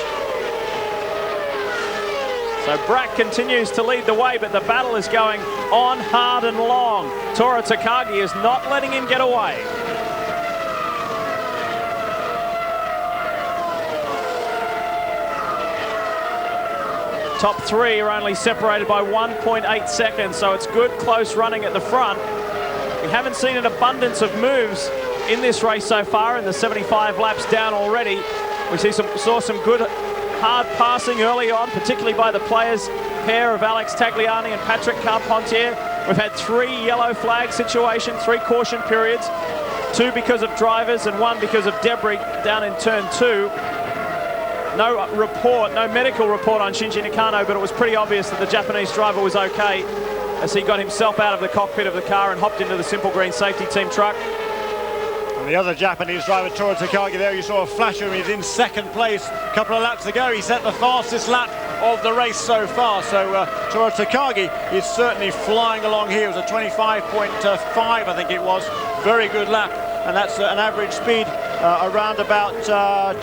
So Brack continues to lead the way, but the battle is going on hard and long. Tora Takagi is not letting him get away. Top 3 are only separated by 1.8 seconds, so it's good close running at the front. We haven't seen an abundance of moves in this race so far, in the 75 laps down already. We saw some good hard passing early on, particularly by the players pair of Alex Tagliani and Patrick Carpentier. We've had 3 yellow flag situations, 3 caution periods, 2 because of drivers and 1 because of debris down in turn 2. No report, no medical report on Shinji Nakano, but it was pretty obvious that the Japanese driver was okay as he got himself out of the cockpit of the car and hopped into the Simple Green safety team truck. And the other Japanese driver, Tora Takagi, there you saw a flash of him. He's in 2nd place. A couple of laps ago, he set the fastest lap of the race so far. So Tora Takagi is certainly flying along here. It was a 25.5, I think it was. Very good lap. And that's an average speed around about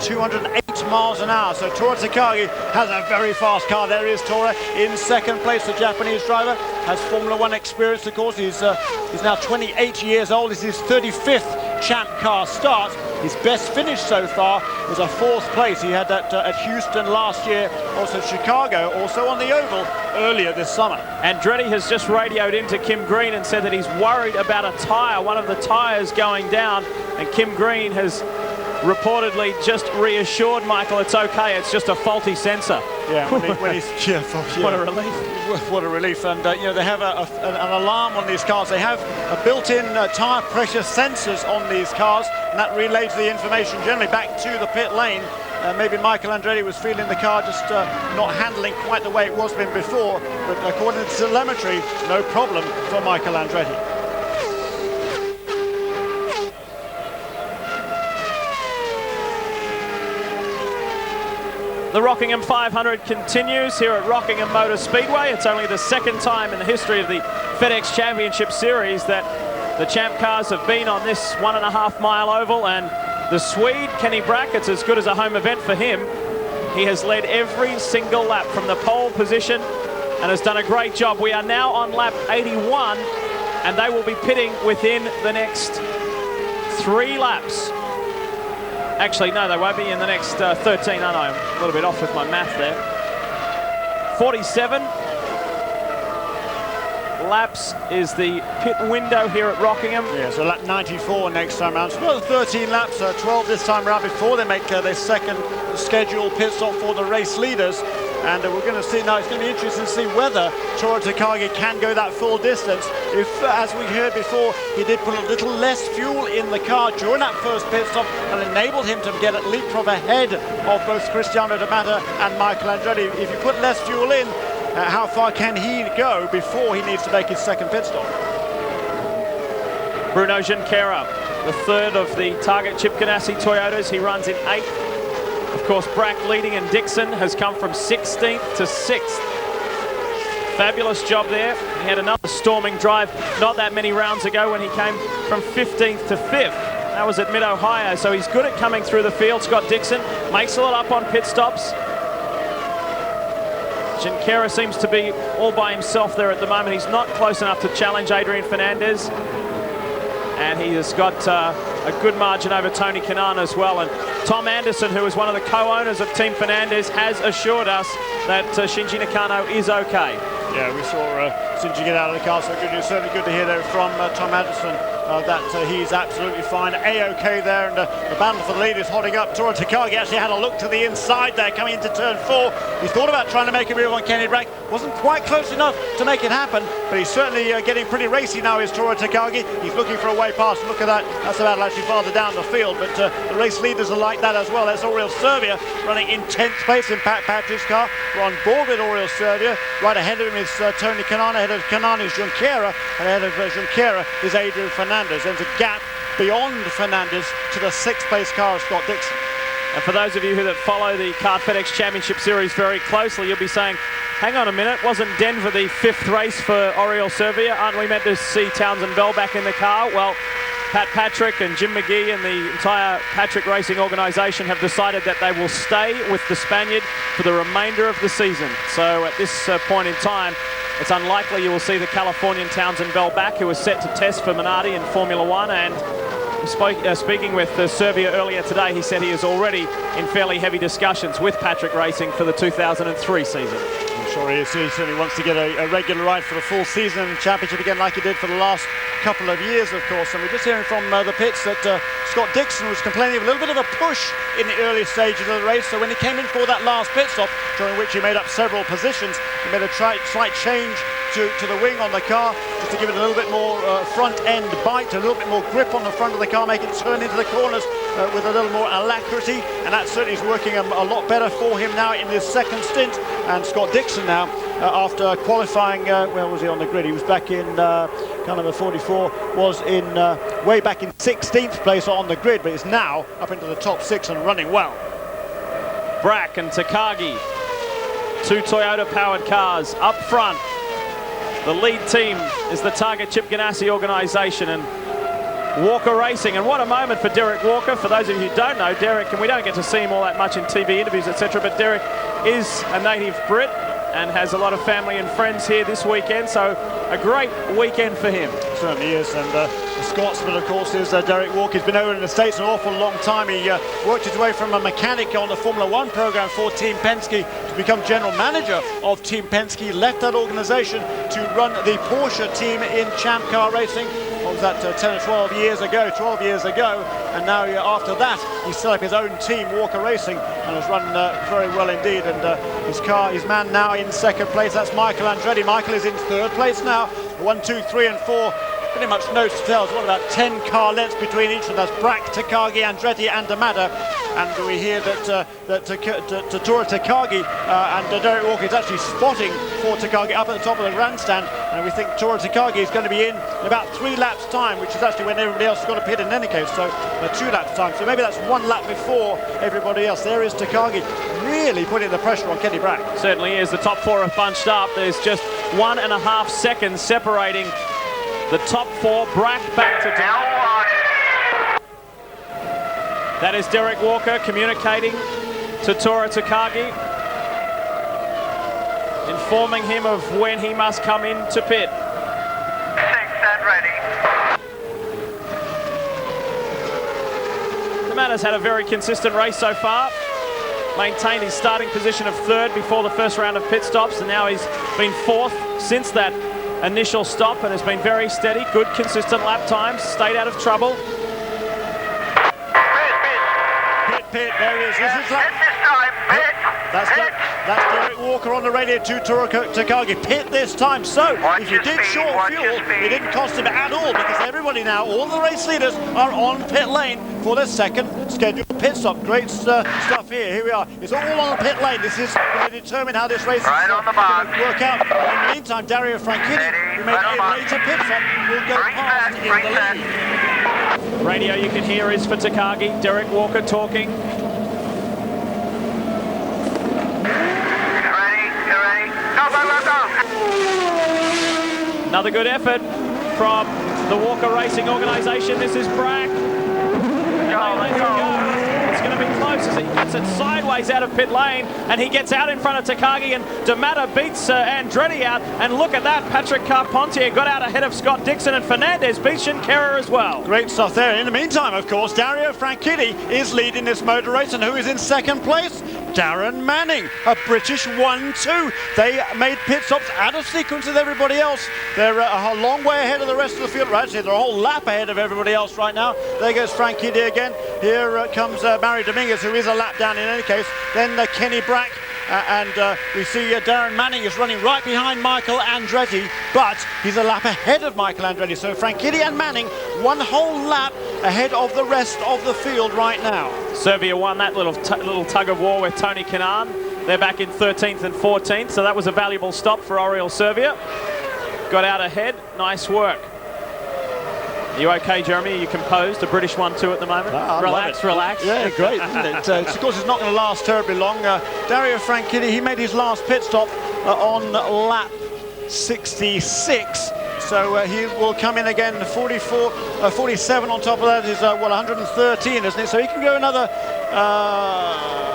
208 miles an hour. So Tora Takagi has a very fast car. There is Tora in 2nd place. The Japanese driver has Formula 1 experience, of course. He's now 28 years old. This is his 35th Champ Car start. His best finish so far was a 4th place. He had that at Houston last year, also Chicago, also on the oval earlier this summer. Andretti has just radioed into Kim Green and said that he's worried about a tyre, one of the tyres going down, and Kim Green has reportedly just reassured Michael it's okay, it's just a faulty sensor. Yeah, when he's yeah. What a relief. What a relief. And you know, they have an alarm on these cars. They have a built-in tyre pressure sensors on these cars, and that relays the information generally back to the pit lane. Maybe Michael Andretti was feeling the car just not handling quite the way it was been before, but according to telemetry, no problem for Michael Andretti. The Rockingham 500 continues here at Rockingham Motor Speedway. It's only the 2nd time in the history of the FedEx Championship Series that the champ cars have been on this 1.5 mile oval, and the Swede, Kenny Brack, it's as good as a home event for him. He has led every single lap from the pole position and has done a great job. We are now on lap 81, and they will be pitting within the next 3 laps. Actually, no, they won't be in the next 13. No, I'm a little bit off with my math there. 47 laps is the pit window here at Rockingham. Yeah, so lap 94 next time around. So another 13 laps, 12 this time around before they make their second scheduled pit stop for the race leaders. And we're going to see now, it's going to be interesting to see whether Toru Takagi can go that full distance. If, as we heard before, he did put a little less fuel in the car during that first pit stop and enabled him to get a leapfrog ahead of both Cristiano D'Amato and Michael Andretti. If you put less fuel in, how far can he go before he needs to make his second pit stop? Bruno Junqueira, the third of the Target Chip Ganassi Toyotas. He runs in 8th. Of course, Brack leading, and Dixon has come from 16th to 6th. Fabulous job there. He had another storming drive not that many rounds ago when he came from 15th to 5th. That was at Mid-Ohio, so he's good at coming through the field. Scott Dixon makes a lot up on pit stops. Junqueira seems to be all by himself there at the moment. He's not close enough to challenge Adrian Fernandez. And he has got a good margin over Tony Kanaan as well. And Tom Anderson, who is one of the co-owners of Team Fernandez, has assured us that Shinji Nakano is okay. Yeah, we saw Shinji get out of the car, so good. It's certainly good to hear there from Tom Anderson that he's absolutely fine, A-OK there, and the battle for the lead is hotting up. Toru Takagi actually had a look to the inside there coming into turn 4. He thought about trying to make a move on Kenny Brack, wasn't quite close enough to make it happen, but he's certainly getting pretty racy now, is Toru Takagi. He's looking for a way past. Look at that, that's the battle actually farther down the field, but the race leaders are like that as well. That's Aurel Servia running in 10th place in Pat Patrick's car. We're on board with Aurel Servia. Right ahead of him is Tony Kanaan, ahead of Kanaan is Junqueira, and ahead of Junqueira is Adrian Fernandez. There's a gap beyond Fernandez to the 6th place car of Scott Dixon. And for those of you that follow the Kart FedEx Championship Series very closely, you'll be saying, hang on a minute, wasn't Denver the 5th race for Aurel Servia? Aren't we meant to see Townsend Bell back in the car? Well, Pat Patrick and Jim McGee and the entire Patrick Racing organisation have decided that they will stay with the Spaniard for the remainder of the season. So at this point in time, it's unlikely you will see the Californian Townsend Bell back, who was set to test for Minardi in Formula One. And speaking with Servia earlier today, he said he is already in fairly heavy discussions with Patrick Racing for the 2003 season. I'm sure he is. He certainly wants to get a regular ride for the full season and championship again, like he did for the last couple of years, of course. And we're just hearing from the pits that Scott Dixon was complaining of a little bit of a push in the early stages of the race. So when he came in for that last pit stop, during which he made up several positions, he made a slight change to the wing on the car, just to give it a little bit more front end bite, a little bit more grip on the front of the car, make it turn into the corners with a little more alacrity, and that certainly is working a lot better for him now in this second stint. And Scott Dixon now, after qualifying, where was he on the grid? He was back in car number 44, was in way back in 16th place on the grid, but is now up into the top 6 and running well. Brack and Takagi, 2 Toyota-powered cars up front. The lead team is the Target Chip Ganassi organisation, and Walker Racing. And what a moment for Derek Walker. For those of you who don't know, Derek, and we don't get to see him all that much in TV interviews, etc., but Derek is a native Brit and has a lot of family and friends here this weekend, so a great weekend for him. Certainly is, and the Scotsman, of course, is Derek Walker. He's been over in the States an awful long time. He worked his way from a mechanic on the Formula One program for Team Penske to become general manager of Team Penske. Left that organization to run the Porsche team in Champ Car Racing. What was that, 10 or 12 years ago, and now after that he set up his own team, Walker Racing, and has run very well indeed. And his man now in second place, that's Michael Andretti. Michael is in third place now. 1, 2, 3 and 4, pretty much nose to tails. What about 10 car lengths between each of us? Brack, Takagi, Andretti and D'Amato. And we hear that Toru Takagi and Derek Walker is actually spotting for Takagi up at the top of the grandstand, and we think Toru Takagi is going to be in about 3 laps time, which is actually when everybody else has got to pit in any case, so 2 laps time, so maybe that's 1 lap before everybody else. There is Takagi really putting the pressure on Kenny Brack. Certainly is. The top 4 are bunched up. There's just 1.5 seconds separating the top 4. Brack back to that is Derek Walker communicating to Tora Takagi, informing him of when he must come into pit. 6 and ready. The man has had a very consistent race so far. Maintained his starting position of 3rd before the first round of pit stops, and now he's been 4th since that initial stop and has been very steady. Good, consistent lap times, stayed out of trouble. Pit, there he is. This is like, that's Derek Walker on the radio to Tora Takagi. Pit this time. So, if you did short fuel, it didn't cost him at all, because everybody now, all the race leaders, are on pit lane for their second scheduled pit stop. Great stuff here. Here we are. It's all on the pit lane. This is going to determine how this race is going to work out. In the meantime, Dario Franchitti, who made a later pit stop, will go past in the lead. Radio you can hear is for Takagi. Derek Walker talking. Another good effort from the Walker Racing organisation. This is Brack. It's going to be close as he gets it sideways out of pit lane, and he gets out in front of Takagi, and D'Amato beats Andretti out. And look at that, Patrick Carpentier got out ahead of Scott Dixon, and Fernandez beat Shinkawa as well. Great stuff there. In the meantime, of course, Dario Franchitti is leading this motor race, and who is in second place? Darren Manning, a British 1-2. They made pit stops out of sequence with everybody else. They're a long way ahead of the rest of the field. Right, actually, they're a whole lap ahead of everybody else right now. There goes Franchitti again. Here comes Mario Dominguez, who is a lap down in any case. Then Kenny Brack. And we see Darren Manning is running right behind Michael Andretti, but he's a lap ahead of Michael Andretti. So Franchitti and Manning, one whole lap ahead of the rest of the field right now. Serbia won that little tug of war with Tony Kanaan. They're back in 13th and 14th, so that was a valuable stop for Oriol Serbia. Got out ahead, nice work. Are you okay, Jeremy? Are you composed? A British 1-2 at the moment? Relax. Yeah, great, isn't it? Of course, it's not going to last terribly long. Dario Franchitti, he made his last pit stop on lap 66. So he will come in again, 47 on top of that is, 113, isn't it? So he can go another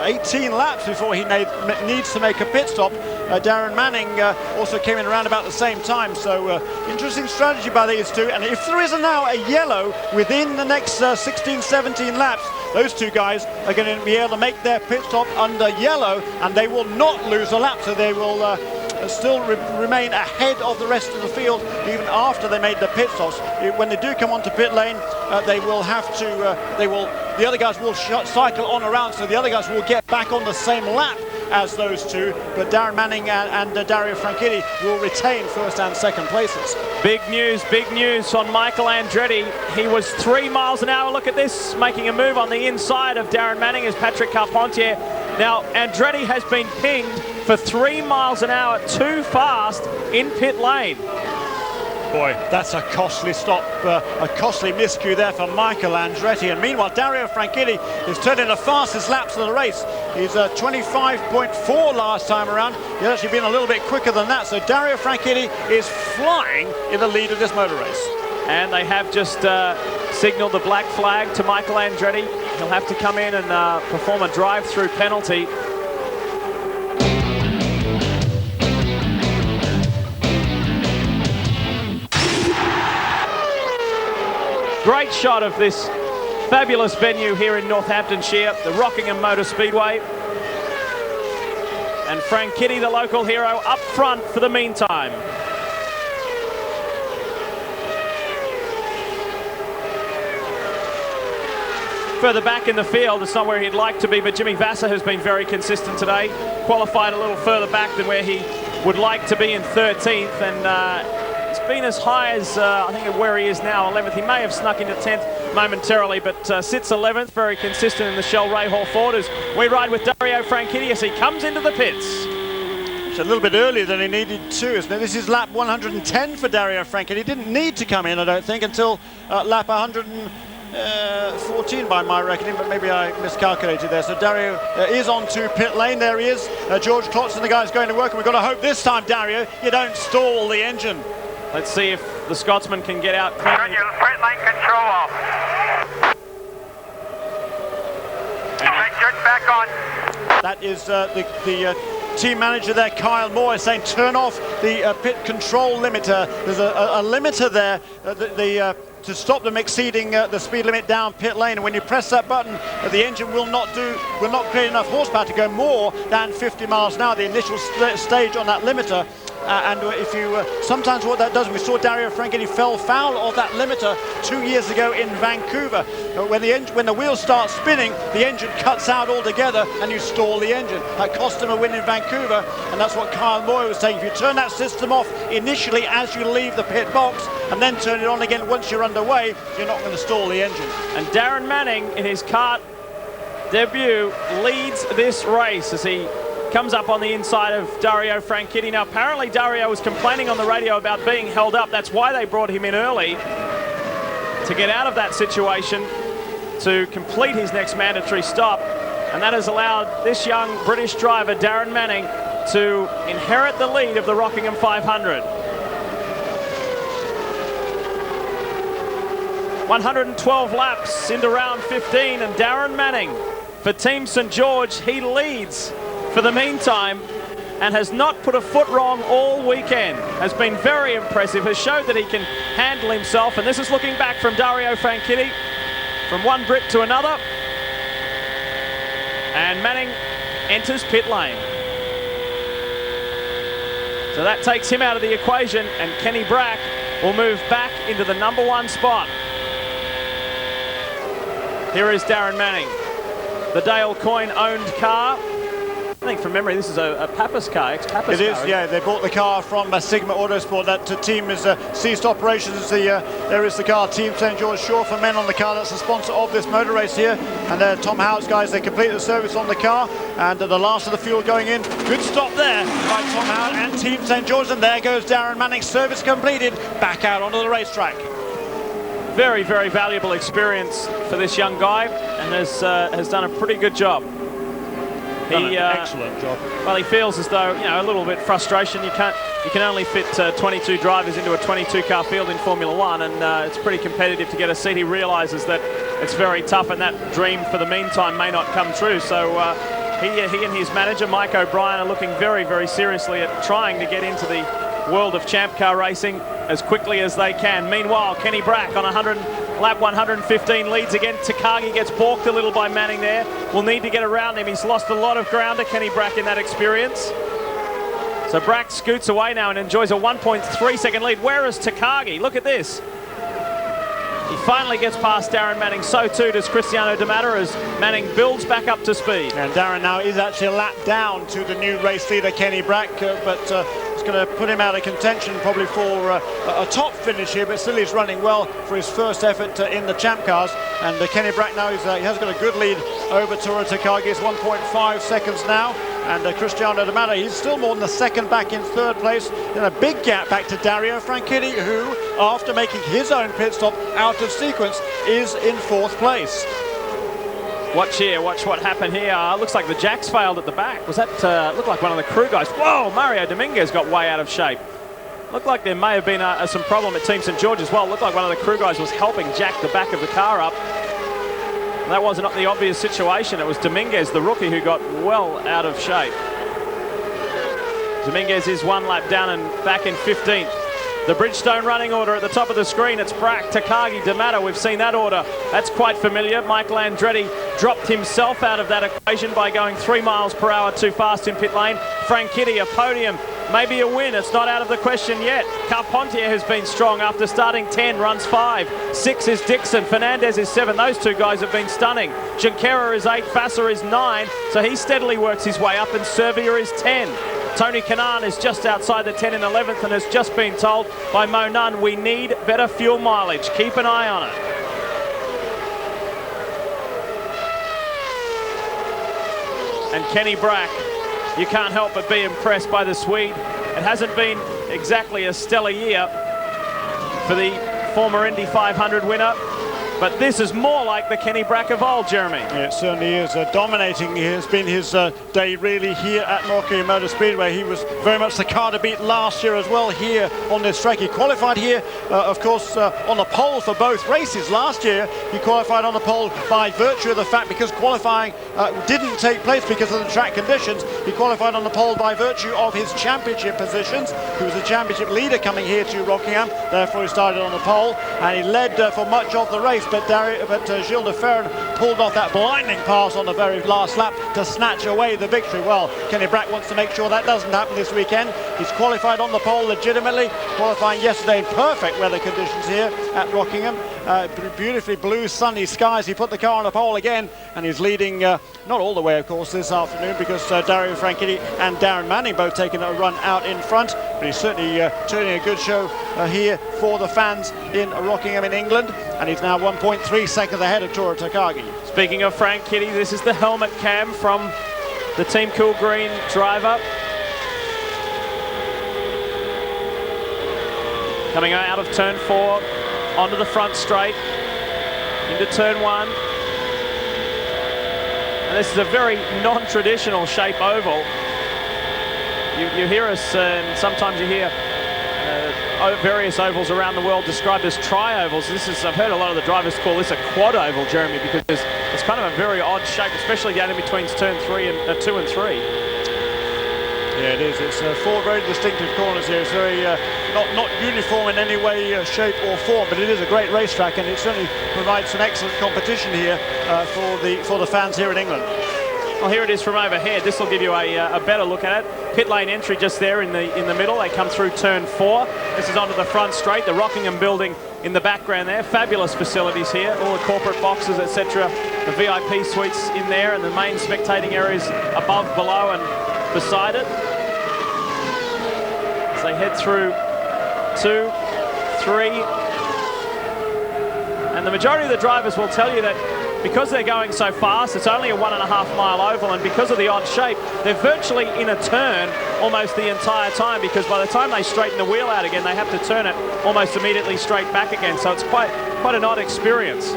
18 laps before he needs to make a pit stop. Darren Manning also came in around about the same time. So interesting strategy by these two. And if there is now a yellow within the next 16, 17 laps, those two guys are going to be able to make their pit stop under yellow, and they will not lose a lap. So they will still remain ahead of the rest of the field even after they made the pit stops. When they do come onto pit lane, they will have to, the other guys will cycle on around, so the other guys will get back on the same lap as those two, but Darren Manning and Dario Franchitti will retain first and second places. Big news on Michael Andretti. He was 3 miles an hour. Look at this, making a move on the inside of Darren Manning as Patrick Carpentier. Now, Andretti has been pinged for 3 miles an hour too fast in pit lane. Boy, that's a costly stop, a costly miscue there for Michael Andretti. And meanwhile, Dario Franchitti is turning the fastest laps of the race. He's 25.4 last time around. He's actually been a little bit quicker than that. So Dario Franchitti is flying in the lead of this motor race. And they have just signaled the black flag to Michael Andretti. He'll have to come in and perform a drive-through penalty. Great shot of this fabulous venue here in Northamptonshire, the Rockingham Motor Speedway. And Franchitti, the local hero, up front for the meantime. Further back in the field, it's not where he'd like to be, but Jimmy Vasser has been very consistent today. Qualified a little further back than where he would like to be in 13th, and it's been as high as, I think, where he is now, 11th. He may have snuck into 10th momentarily, but sits 11th, very consistent in the Shell Ray Hall Ford as we ride with Dario Franchitti as he comes into the pits. It's a little bit earlier than he needed to, isn't it? This is lap 110 for Dario Franchitti. He didn't need to come in, I don't think, until lap 100. 14 by my reckoning, but maybe I miscalculated there. So Dario is on to pit lane. There he is. George Klotz and the guys going to work, and we've got to hope this time, Dario, you don't stall the engine. Let's see if the Scotsman can get out clean. Turn your pit lane control off. Engine back on. That is the team manager there, Kyle Moore, is saying turn off the pit control limiter. There's a limiter there to stop them exceeding the speed limit down pit lane, and when you press that button, the engine will not create enough horsepower to go more than 50 miles an hour, the initial stage on that limiter. And if you sometimes what that does, we saw Dario Franchitti fell foul of that limiter 2 years ago in Vancouver. When the wheels start spinning, the engine cuts out altogether and you stall the engine. That cost him a win in Vancouver, and that's what Kyle Moore was saying. If you turn that system off initially as you leave the pit box and then turn it on again once you're underway, you're not going to stall the engine. And Darren Manning, in his kart debut, leads this race as he comes up on the inside of Dario Franchitti. Now, apparently Dario was complaining on the radio about being held up. That's why they brought him in early, to get out of that situation, to complete his next mandatory stop. And that has allowed this young British driver, Darren Manning, to inherit the lead of the Rockingham 500. 112 laps into round 15, and Darren Manning, for Team St George, he leads for the meantime and has not put a foot wrong all weekend. Has been very impressive, has showed that he can handle himself, and this is looking back from Dario Franchitti, from one Brit to another. And Manning enters pit lane. So that takes him out of the equation, and Kenny Brack will move back into the #1 spot. Here is Darren Manning, the Dale Coyne owned car. I think from memory this is a Pappas car, ex-Pappas car. It is, yeah. They bought the car from Sigma Autosport. That team has ceased operations. There is the car, Team St George Shaw for men on the car. That's the sponsor of this motor race here. And Tom Howard's guys, they completed the service on the car. And the last of the fuel going in. Good stop there by Tom Howard and Team St George. And there goes Darren Manning, service completed, back out onto the racetrack. Very, very valuable experience for this young guy, and has done a pretty good job. Excellent job. Well, he feels as though, a little bit frustration. You can only fit 22 drivers into a 22-car field in Formula One, and it's pretty competitive to get a seat. He realises that it's very tough, and that dream for the meantime may not come true. So he and his manager, Mike O'Brien, are looking very, very seriously at trying to get into the world of champ car racing as quickly as they can. Meanwhile, Kenny Brack on lap 115 leads again. Takagi gets balked a little by Manning there. Will need to get around him. He's lost a lot of ground to Kenny Brack in that experience. So Brack scoots away now and enjoys a 1.3 second lead. Where is Takagi? Look at this. He finally gets past Darren Manning. So too does Cristiano D'Amato as Manning builds back up to speed. And Darren now is actually a lap down to the new race leader, Kenny Brack, but it's going to put him out of contention probably for a top finish here, but still he's running well for his first effort in the champ cars. And Kenny Brack now, he has got a good lead over Toru Takagi. It's 1.5 seconds now. And Cristiano D'Amato, he's still more than a second back in third place. Then a big gap back to Dario Franchitti, who, after making his own pit stop out of sequence, is in fourth place. Watch here, watch what happened here. Looks like the jacks failed at the back. Was that, looked like one of the crew guys. Whoa, Mario Dominguez got way out of shape. Looked like there may have been some problem at Team St George as well. Looked like one of the crew guys was helping jack the back of the car up. And that wasn't the obvious situation. It was Dominguez, the rookie, who got well out of shape. Dominguez is one lap down and back in 15th. The Bridgestone running order at the top of the screen. It's Brack, Takagi, D'Amato. We've seen that order. That's quite familiar. Michael Andretti dropped himself out of that equation by going 3 miles per hour too fast in pit lane. Franchitti, a podium, maybe a win. It's not out of the question yet. Carpentier has been strong after starting 10, runs 5. 6 is Dixon. Fernandez is 7. Those two guys have been stunning. Junqueira is 8. Vassar is 9. So he steadily works his way up, and Servia is 10. Tony Kanaan is just outside the 10 in 11th and has just been told by Mo Nunn, we need better fuel mileage. Keep an eye on it. And Kenny Brack, you can't help but be impressed by the Swede. It hasn't been exactly a stellar year for the former Indy 500 winner. But this is more like the Kenny Brack of old, Jeremy. Yeah, it certainly is. Dominating has been his day really here at Rockingham Motor Speedway. He was very much the car to beat last year as well here on this track. He qualified here, of course, on the pole for both races. Last year, he qualified on the pole by virtue of the fact because qualifying didn't take place because of the track conditions. He qualified on the pole by virtue of his championship positions. He was a championship leader coming here to Rockingham, therefore he started on the pole, and he led for much of the race, but Gilles de Ferran pulled off that blinding pass on the very last lap to snatch away the victory. Well, Kenny Brack wants to make sure that doesn't happen this weekend. He's qualified on the pole legitimately, qualifying yesterday in perfect weather conditions here at Rockingham. Beautifully blue, sunny skies. He put the car on the pole again, and he's leading, not all the way, of course, this afternoon, because Dario Franchitti and Darren Manning both taking a run out in front, but he's certainly turning a good show here for the fans in Rockingham in England, and he's now 1.3 seconds ahead of Toru Takagi. Speaking of Franchitti, this is the helmet cam from the Team Cool Green driver. Coming out of turn 4, onto the front straight, into turn 1. And this is a very non-traditional shape oval. You hear us, and sometimes you hear various ovals around the world described as tri-ovals. I've heard a lot of the drivers call this a quad oval, Jeremy, because it's kind of a very odd shape, especially down in between turn 2 and 3. Yeah, it is. It's 4 very distinctive corners here. It's very not uniform in any way, shape or form, but it is a great racetrack, and it certainly provides some excellent competition here for the fans here in England. Well, here it is from overhead. This will give you a better look at it. Pit lane entry just there in the middle. They come through turn 4. This is onto the front straight. The Rockingham building in the background there. Fabulous facilities here. All the corporate boxes, etc. The VIP suites in there, and the main spectating areas above, below, and beside it. As they head through 2, 3, and the majority of the drivers will tell you that because they're going so fast, it's only a 1.5 mile oval, and because of the odd shape, they're virtually in a turn almost the entire time, because by the time they straighten the wheel out again, they have to turn it almost immediately straight back again. So it's quite an odd experience.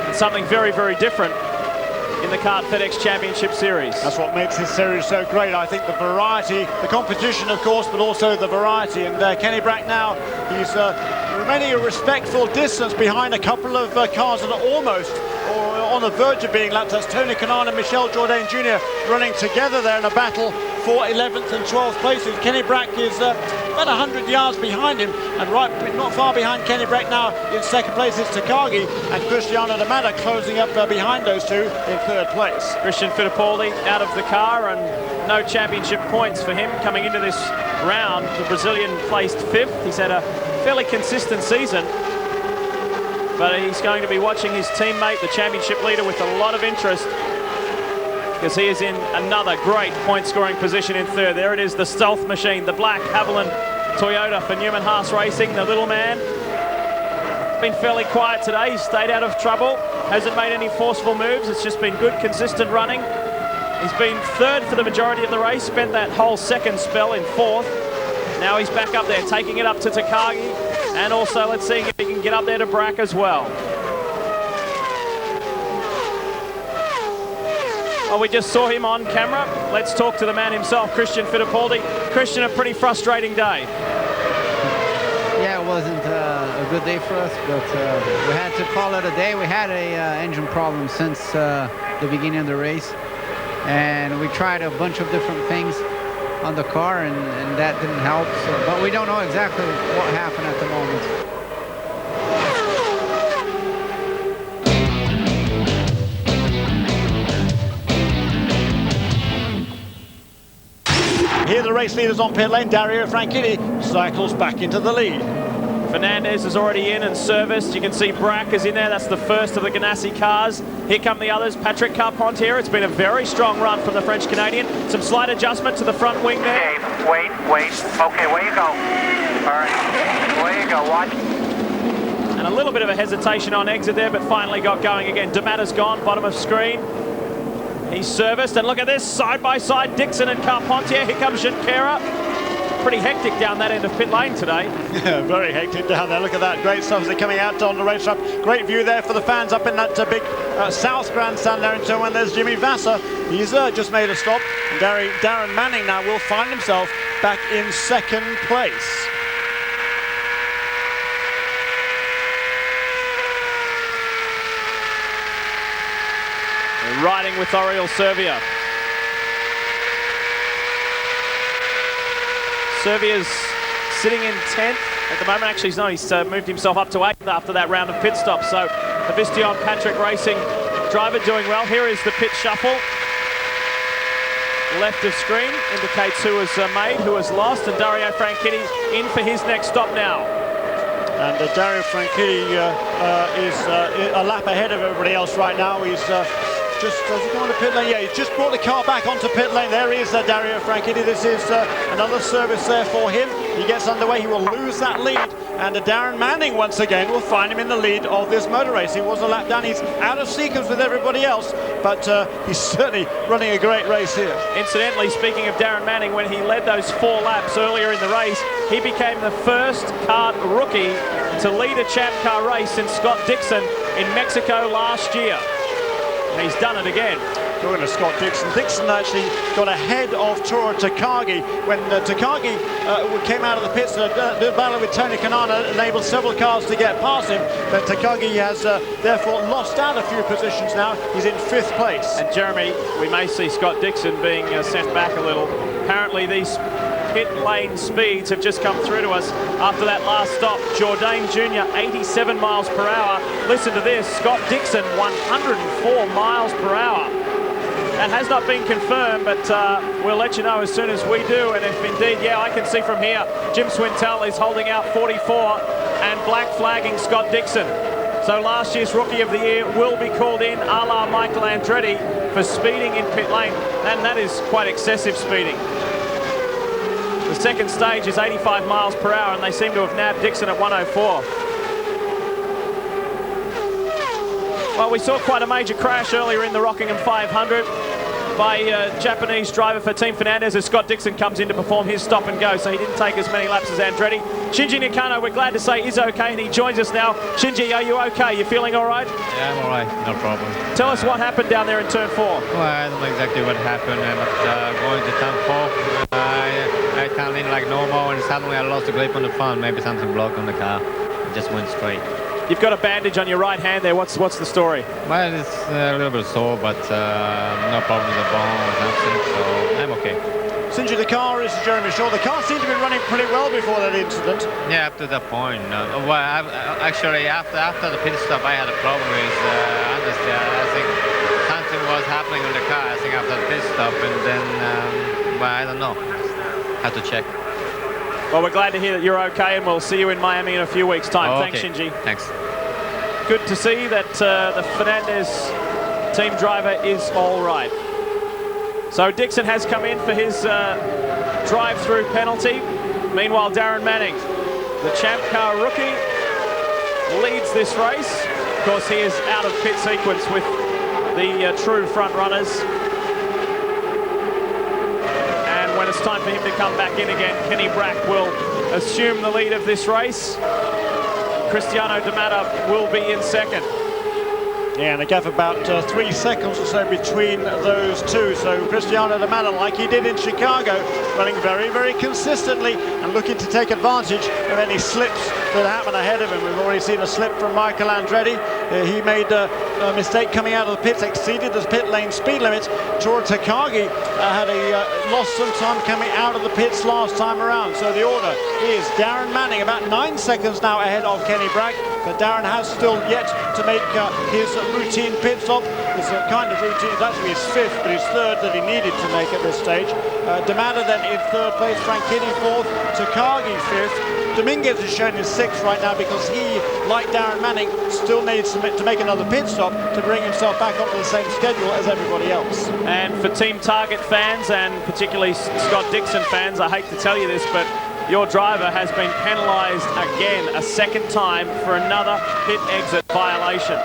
It's something very, very different in the Kart FedEx Championship Series. That's what makes this series so great. I think the variety, the competition, of course, but also the variety. And Kenny Brack now, he's remaining a respectful distance behind a couple of cars that are almost or on the verge of being lapped. That's Tony Kanaan and Michel Jourdain Jr. running together there in a battle for 11th and 12th places. Kenny Brack is about 100 yards behind him, and not far behind Kenny Brack now in second place is Takagi, and Cristiano D'Amata closing up behind those two in third place. Christian Fittipaldi out of the car, and no championship points for him coming into this round. The Brazilian placed 5th. He's had a fairly consistent season, but he's going to be watching his teammate, the championship leader, with a lot of interest, because he is in another great point-scoring position in third. There it is, the stealth machine, the black Haviland Toyota for Newman Haas Racing, the little man. Been fairly quiet today. He's stayed out of trouble, hasn't made any forceful moves. It's just been good, consistent running. He's been third for the majority of the race, spent that whole second spell in 4th. Now he's back up there, taking it up to Takagi, and also let's see if he can get up there to Brack as well. Well, we just saw him on camera. Let's talk to the man himself, Christian Fittipaldi. Christian, a pretty frustrating day. Yeah, it wasn't a good day for us, but we had to call it a day. We had a engine problem since the beginning of the race, and we tried a bunch of different things on the car, and that didn't help. So, but we don't know exactly what happened at the moment. Here the race leaders on pit lane. Dario Franchitti cycles back into the lead. Fernandez is already in and serviced. You can see Brack is in there. That's the first of the Ganassi cars. Here come the others. Patrick Carpentier. It's been a very strong run from the French Canadian. Some slight adjustment to the front wing there. Okay, wait. Okay, way you go. All right, way you go. Watch. And a little bit of a hesitation on exit there, but finally got going again. D'Amata's gone, bottom of screen. He's serviced, and look at this, side by side, Dixon and Carpentier. Here comes Junqueira. pretty hectic down that end of pit lane today. Yeah, very hectic down there. Look at that. Great stuff as they're coming out on the racetrack. Great view there for the fans up in that big South Grandstand there in turn one. There's Jimmy Vasser. He's just made a stop. Darren Manning now will find himself back in second place. Riding with Oriel Servia. Servia's sitting in 10th at the moment. Actually, he's moved himself up to 8th after that round of pit stops. So the Vistion Patrick Racing driver doing well. Here is the pit shuffle. Left of screen indicates who was made, who was lost, and Dario Franchitti in for his next stop now. And Dario Franchitti is a lap ahead of everybody else right now. He's has he gone to pit lane? Yeah, he's just brought the car back onto pit lane. There he is, Dario Franchitti. This is another service there for him. He gets underway, he will lose that lead. And Darren Manning once again will find him in the lead of this motor race. He was a lap down. He's out of sequence with everybody else, but he's certainly running a great race here. Incidentally, speaking of Darren Manning, when he led those 4 laps earlier in the race, he became the first kart rookie to lead a champ car race since Scott Dixon in Mexico last year. And he's done it again. Talking to Scott Dixon. Dixon actually got ahead of Toro Takagi when Takagi came out of the pits. The battle with Tony Kanana enabled several cars to get past him, but Takagi has therefore lost out a few positions now. He's in 5th place. And Jeremy, we may see Scott Dixon being sent back a little. Apparently these pit lane speeds have just come through to us after that last stop. Jourdain Jr. 87 miles per hour. Listen to this, Scott Dixon 104 miles per hour. That has not been confirmed, but we'll let you know as soon as we do. And if indeed, yeah, I can see from here, Jim Swintel is holding out 44 and black flagging Scott Dixon. So last year's Rookie of the Year will be called in, a la Michael Andretti, for speeding in pit lane. And that is quite excessive speeding. The second stage is 85 miles per hour, and they seem to have nabbed Dixon at 104. Well, we saw quite a major crash earlier in the Rockingham 500 by Japanese driver for Team Fernandez as Scott Dixon comes in to perform his stop and go, so he didn't take as many laps as Andretti. Shinji Nakano, we're glad to say, is okay, and he joins us now. Shinji, are you okay? You feeling all right? Yeah, I'm all right, no problem. Tell us what happened down there in turn 4. Well, I don't know exactly what happened, but going to turn 4, I turned in like normal, and suddenly I lost the grip on the front. Maybe something blocked on the car. It just went straight. You've got a bandage on your right hand there. What's the story? Well, it's a little bit sore, but no problem with the bone or something, so I'm okay. Shinji, the car is Jeremy Shaw. The car seemed to be running pretty well before that incident. Yeah, up to that point. Well, actually, after the pit stop, I had a problem with understeer. I think something was happening on the car. I think after the pit stop, and then, well, I don't know. Have to check. Well, we're glad to hear that you're okay, and we'll see you in Miami in a few weeks' time. Oh, Thanks, okay. Shinji. Thanks. Good to see that the Fernandez team driver is all right. So Dixon has come in for his drive-through penalty. Meanwhile, Darren Manning, the champ car rookie, leads this race. Of course, he is out of pit sequence with the true front runners. When it's time for him to come back in again, Kenny Brack will assume the lead of this race. Cristiano D'Amato will be in second. Yeah, and a gap about 3 seconds or so between those two. So Cristiano D'Amato, like he did in Chicago, running very, very consistently and looking to take advantage of any slips that happen ahead of him. We've already seen a slip from Michael Andretti. He made a mistake coming out of the pits, exceeded the pit lane speed limit. Toro Takagi had lost some time coming out of the pits last time around. So the order is Darren Manning, about 9 seconds now ahead of Kenny Brack. But Darren has still yet to make his routine pit stop. It's a kind of routine. It's actually his 5th, but his 3rd that he needed to make at this stage. D'Amato then in 3rd place, Franchitti 4th, Takagi 5th. Dominguez is shown in 6th right now because he, like Darren Manning, still needs to make another pit stop to bring himself back onto the same schedule as everybody else. And for Team Target fans, and particularly Scott Dixon fans, I hate to tell you this, but your driver has been penalised again, a second time, for another pit exit violation.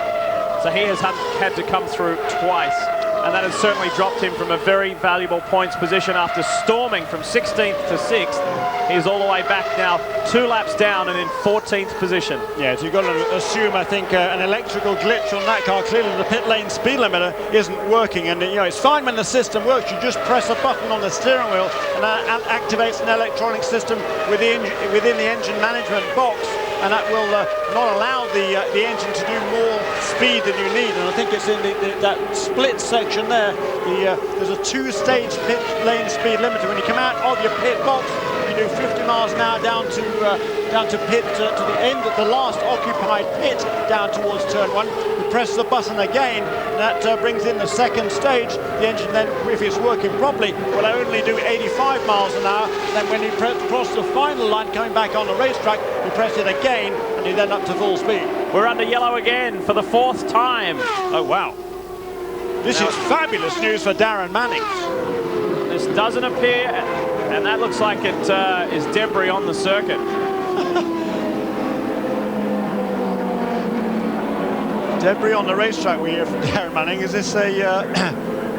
So he has had to come through twice. and that has certainly dropped him from a very valuable points position after storming from 16th to 6th. He's all the way back now, 2 laps down and in 14th position. Yeah, so you've got to assume, I think, an electrical glitch on that car. Clearly the pit lane speed limiter isn't working, and you know, it's fine when the system works. You just press a button on the steering wheel and that activates an electronic system within the engine management box, and that will not allow the engine to do more speed than you need. And I think it's in that split section there. There's a 2-stage pit lane speed limiter. When you come out of your pit box, you do 50 miles an hour down to pit to the end of the last occupied pit down towards turn 1. You press the button again, and that brings in the 2nd stage. The engine then, if it's working properly, will only do 85 miles an hour. And then when you cross the final line coming back on the racetrack, you press it again and you're then up to full speed. We're under yellow again for the 4th time. Oh wow. This is fabulous news for Darren Manning. This doesn't appear, and that looks like it is debris on the circuit. Debris on the racetrack we hear from Darren Manning. Is this a,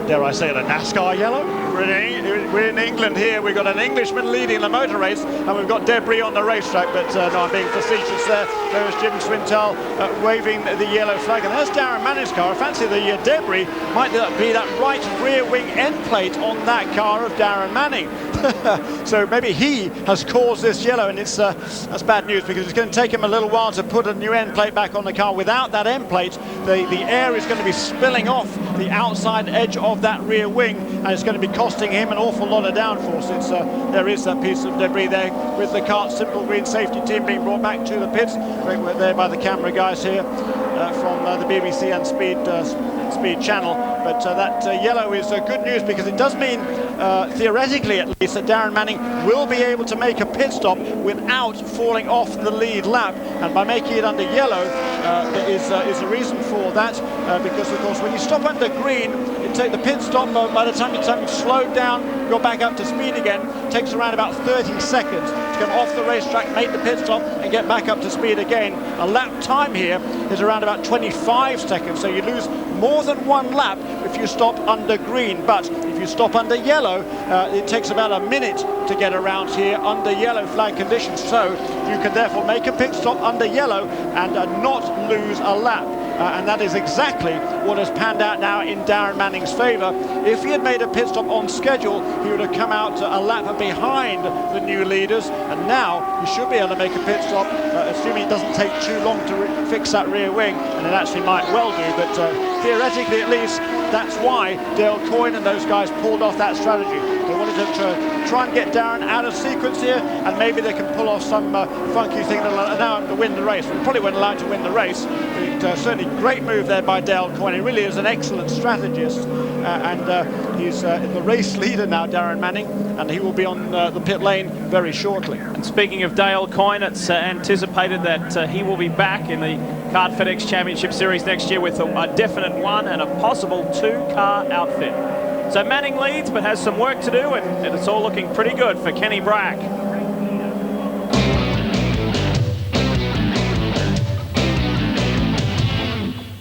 dare I say it, a NASCAR yellow? We're in England here. We've got an Englishman leading the motor race, and we've got debris on the racetrack. But no, I'm being facetious there. There's Jim Swintal waving the yellow flag. And there's Darren Manning's car. I fancy the debris might be that right rear wing end plate on that car of Darren Manning. So maybe he has caused this yellow, and that's bad news, because it's going to take him a little while to put a new end plate back on the car. Without that end plate, the air is going to be spilling off the outside edge of that rear wing, and it's going to be costing him an awful lot of downforce. There is that piece of debris there with the CART Simple Green safety team being brought back to the pits. Great work there by the camera guys here from the BBC and Speed channel. But that yellow is good news, because it does mean, theoretically at least, that Darren Manning will be able to make a pit stop without falling off the lead lap. And by making it under yellow, there is a reason for that, because of course when you stop under green, take the pit stop, by the time you've slowed down, go back up to speed again, takes around about 30 seconds to come off the racetrack, make the pit stop and get back up to speed again. A lap time here is around about 25 seconds, so you lose more than 1 lap if you stop under green. But if you stop under yellow, it takes about a minute to get around here under yellow flag conditions, so you can therefore make a pit stop under yellow and not lose a lap. And that is exactly what has panned out now in Darren Manning's favour. If he had made a pit stop on schedule, he would have come out a lap behind the new leaders, and now he should be able to make a pit stop, assuming it doesn't take too long to fix that rear wing, and it actually might well do, but theoretically at least, that's why Dale Coyne and those guys pulled off that strategy. They wanted to try and get Darren out of sequence here, and maybe they can pull off some funky thing that will allow him to win the race. We probably won't allow him to win the race, but certainly great move there by Dale Coyne. He really is an excellent strategist, and he's the race leader now, Darren Manning, and he will be on the pit lane very shortly. And speaking of Dale Coyne, it's anticipated that he will be back in the CART FedEx Championship Series next year with a definite 1 and a possible 2-car outfit. So Manning leads, but has some work to do, and it's all looking pretty good for Kenny Brack.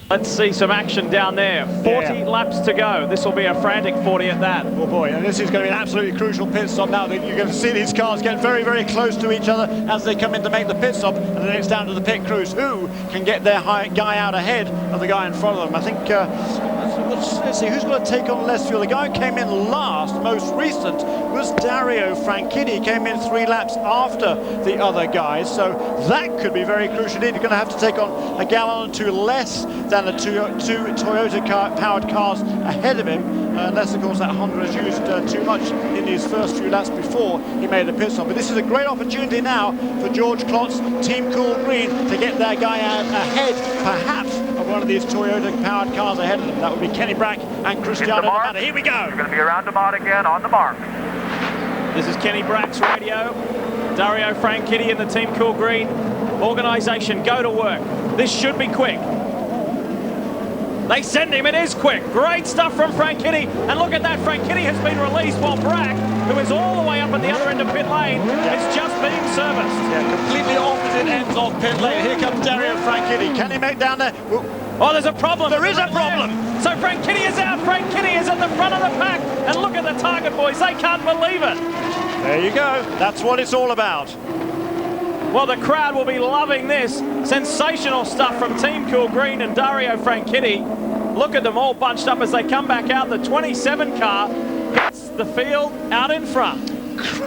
Let's see some action down there. 40 laps to go. This will be a frantic 40 at that. Oh boy, and this is going to be an absolutely crucial pit stop now. You're going to see these cars get very, very close to each other as they come in to make the pit stop, and then it's down to the pit crews who can get their guy out ahead of the guy in front of them. I think, let's see, who's going to take on less fuel? The guy who came in last, most recent, was Dario Franchitti. He came in 3 laps after the other guys, so that could be very crucial indeed. You're going to have to take on a gallon or 2 less than the two Toyota-powered cars ahead of him, unless, of course, that Honda has used too much in his first few laps before he made the pit stop. But this is a great opportunity now for George Klotz, Team Cool Green, to get their guy out ahead, perhaps, of one of these Toyota-powered cars ahead of them. That would be Kenny Brack and Cristiano Romano. Here we go. You're going to be around Demont again on the mark. This is Kenny Brack's radio. Dario Franchitti and the Team Cool Green organisation go to work. This should be quick. They send him, it is quick. Great stuff from Franchitti. And look at that, Franchitti has been released while Brack, who is all the way up at the other end of pit lane, is just being serviced. Yeah, completely opposite ends of pit lane. Here comes Dario Franchitti. Can he make down there? Oh, there's a problem. There is a problem. So Frank Kitty is out. Frank Kitty is at the front of the pack. And look at the target, boys. They can't believe it. There you go. That's what it's all about. Well, the crowd will be loving this. Sensational stuff from Team Cool Green and Dario Franchitti. Look at them all bunched up as they come back out. The 27 car hits the field out in front.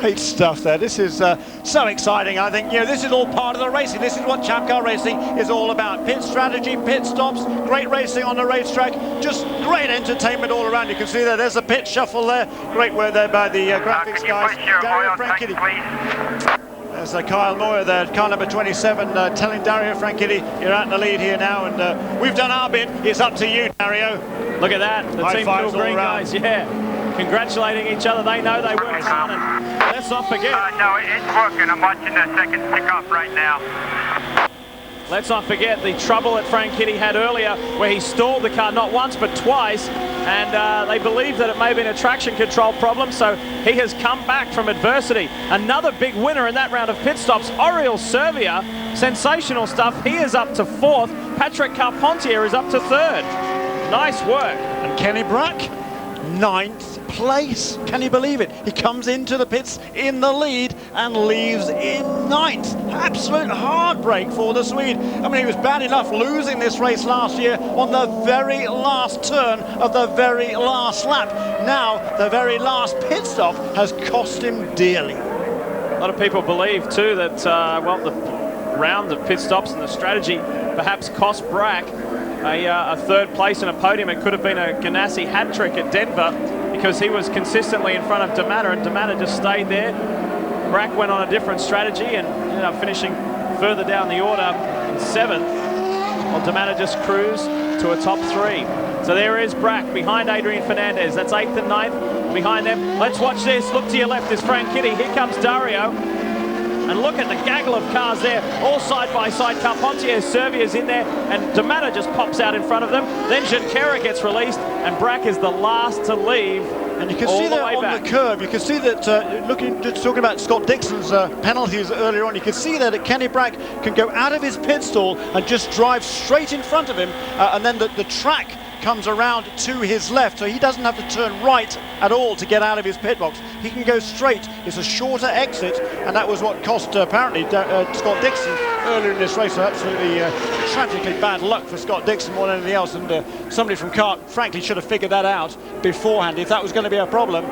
Great stuff there. This is so exciting. I think, you know, this is all part of the racing. This is what Champ Car racing is all about. Pit strategy, pit stops, great racing on the racetrack, just great entertainment all around. You can see there's a pit shuffle there. Great work there by the graphics guys. Dario Franchitti. There's Kyle Moyer there, car number 27, telling Dario Franchitti, you're out in the lead here now, and we've done our bit. It's up to you, Dario. Look at that. The High Team Cool Green guys, yeah. Congratulating each other. They know they worked hard, and let's not forget. No, it's working. I'm watching the second pick up right now. Let's not forget the trouble that Frank Kitty had earlier where he stalled the car not once but twice, and they believe that it may have been a traction control problem, so he has come back from adversity. Another big winner in that round of pit stops, Oriel Servia. Sensational stuff. He is up to 4th. Patrick Carpentier is up to 3rd. Nice work. And Kenny Brack, 9th place. Can you believe it? He comes into the pits in the lead and leaves in 9th. Absolute heartbreak for the Swede. I mean, he was bad enough losing this race last year on the very last turn of the very last lap. Now, the very last pit stop has cost him dearly. A lot of people believe too that, well, the round of pit stops and the strategy perhaps cost Brack a 3rd place and a podium. It could have been a Ganassi hat trick at Denver because he was consistently in front of D'Amato, and D'Amato just stayed there. Brack went on a different strategy and ended up finishing further down the order in 7th. Well, D'Amato just cruised to a top 3. So there is Brack behind Adrian Fernandez. That's 8th and 9th behind them. Let's watch this. Look to your left is Frank Kitty. Here comes Dario. And look at the gaggle of cars there, all side by side. Carpentier, Servia's in there, and D'Amato just pops out in front of them. Then Junqueira gets released, and Brack is the last to leave. And you can see that on the curve, you can see that, just talking about Scott Dixon's penalties earlier on, you can see that Kenny Brack can go out of his pit stall and just drive straight in front of him, and then the track comes around to his left, so he doesn't have to turn right at all to get out of his pit box. He can go straight. It's a shorter exit, and that was what cost apparently Scott Dixon earlier in this race. So absolutely tragically bad luck for Scott Dixon more than anything else, and somebody from CART frankly should have figured that out beforehand. If that was going to be a problem,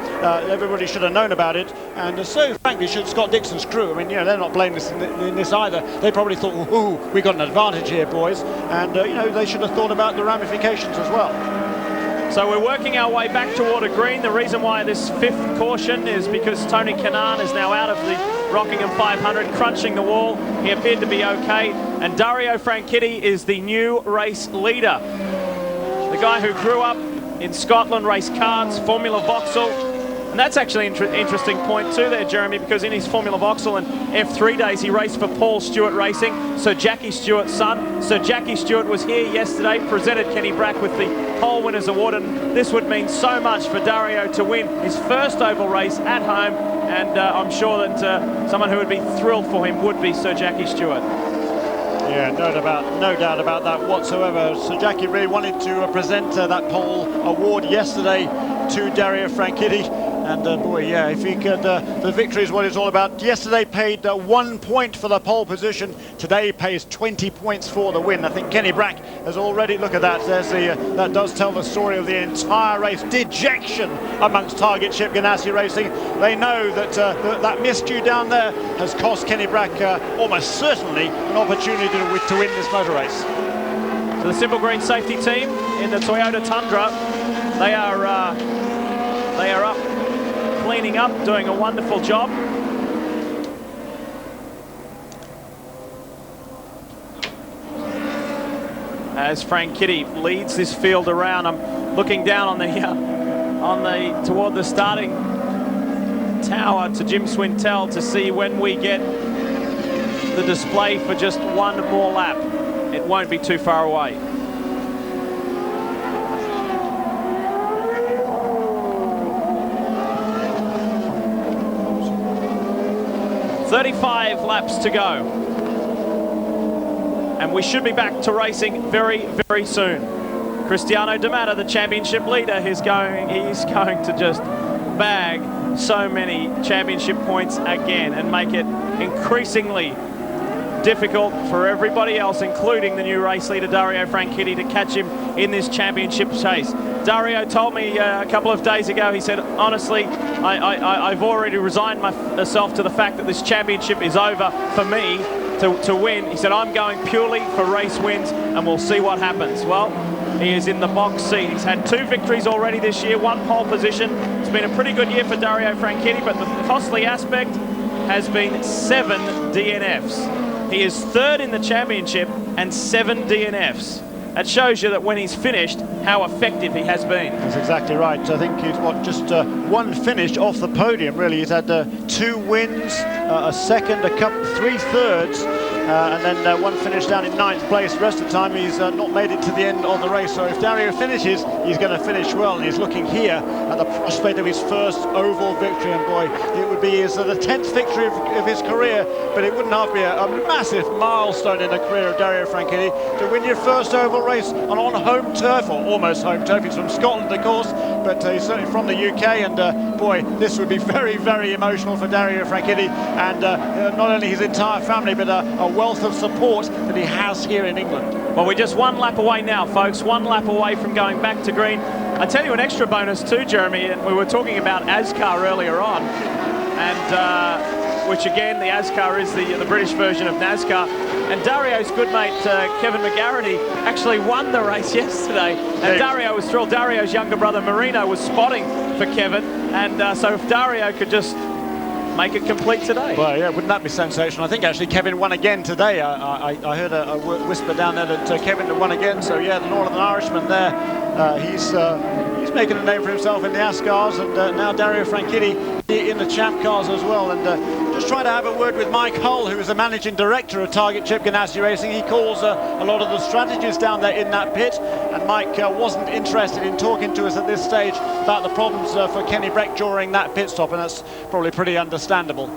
everybody should have known about it, and so frankly should Scott Dixon's crew. I mean, you know, they're not blameless in this either. They probably thought, ooh, we got an advantage here, boys, and you know, they should have thought about the ramifications as well. So we're working our way back toward a green. The reason why this 5th caution is because Tony Kanaan is now out of the Rockingham 500, crunching the wall. He appeared to be okay. And Dario Franchitti is the new race leader. The guy who grew up in Scotland, raced karts, Formula Vauxhall. And that's actually an interesting point too there, Jeremy, because in his Formula Vauxhall and F3 days, he raced for Paul Stewart Racing, Sir Jackie Stewart's son. Sir Jackie Stewart was here yesterday, presented Kenny Brack with the Pole Winners Award, and this would mean so much for Dario to win his first oval race at home, and I'm sure that someone who would be thrilled for him would be Sir Jackie Stewart. Yeah, no doubt about that whatsoever. Sir Jackie really wanted to present that pole award yesterday to Dario Franchitti. And boy, yeah, if he could, the victory is what it's all about. Yesterday paid 1 point for the pole position. Today pays 20 points for the win. I think Kenny Brack has already, look at that. There's the that does tell the story of the entire race. Dejection amongst Target Ship Ganassi Racing. They know that that miscue down there has cost Kenny Brack almost certainly an opportunity to win this motor race. So the Simple Green safety team in the Toyota Tundra, they are up, cleaning up, doing a wonderful job. As Frank Kitty leads this field around, I'm looking down on toward the starting tower to Jim Swintel to see when we get the display for just one more lap. It won't be too far away. "35 laps to go. and we should be back to racing very, very soon. Cristiano D'Amato, the championship leader, he's going to just bag so many championship points again and make it increasingly difficult for everybody else, including the new race leader Dario Franchitti, to catch him in this championship chase. Dario told me a couple of days ago, he said, honestly, I've already resigned myself to the fact that this championship is over for me to win. He said, I'm going purely for race wins and we'll see what happens. Well, he is in the box seat. He's had 2 victories already this year, 1 pole position. It's been a pretty good year for Dario Franchitti, but the costly aspect has been 7 DNFs. He is 3rd in the championship and 7 DNFs. That shows you that when he's finished, how effective he has been. That's exactly right. I think he's just 1 finish off the podium, really. He's had 2 wins, a second, a couple, 3 thirds, and then 1 finish down in 9th place. The rest of the time, he's not made it to the end of the race. So if Dario finishes, he's going to finish well. And he's looking here at the prospect of his first oval victory. And boy, it would be the 10th victory of his career, but it wouldn't have to be a massive milestone in the career of Dario Franchitti to win your first oval race on home turf, or almost home turf. He's from Scotland, of course, but he's certainly from the UK, and boy, this would be very, very emotional for Dario Franchitti, and not only his entire family, but a wealth of support that he has here in England. Well, we're just 1 lap away now, folks, 1 lap away from going back to green. I tell you an extra bonus too, Jeremy, and we were talking about ASCAR earlier on, and which again, the ASCAR is the British version of NASCAR. And Dario's good mate, Kevin McGarity, actually won the race yesterday. And Dario was thrilled. Dario's younger brother, Marino, was spotting for Kevin. And so if Dario could just make it complete today. Well, yeah, wouldn't that be sensational? I think actually Kevin won again today. I heard a whisper down there that Kevin had won again. So yeah, the Northern Irishman there, he's making a name for himself in the ASCARs, and now Dario Franchitti in the Champ Cars as well. And just trying to have a word with Mike Hull, who is the managing director of Target Chip Ganassi Racing. He calls a lot of the strategists down there in that pit, and Mike wasn't interested in talking to us at this stage about the problems for Kenny Breck during that pit stop, and that's probably pretty understandable.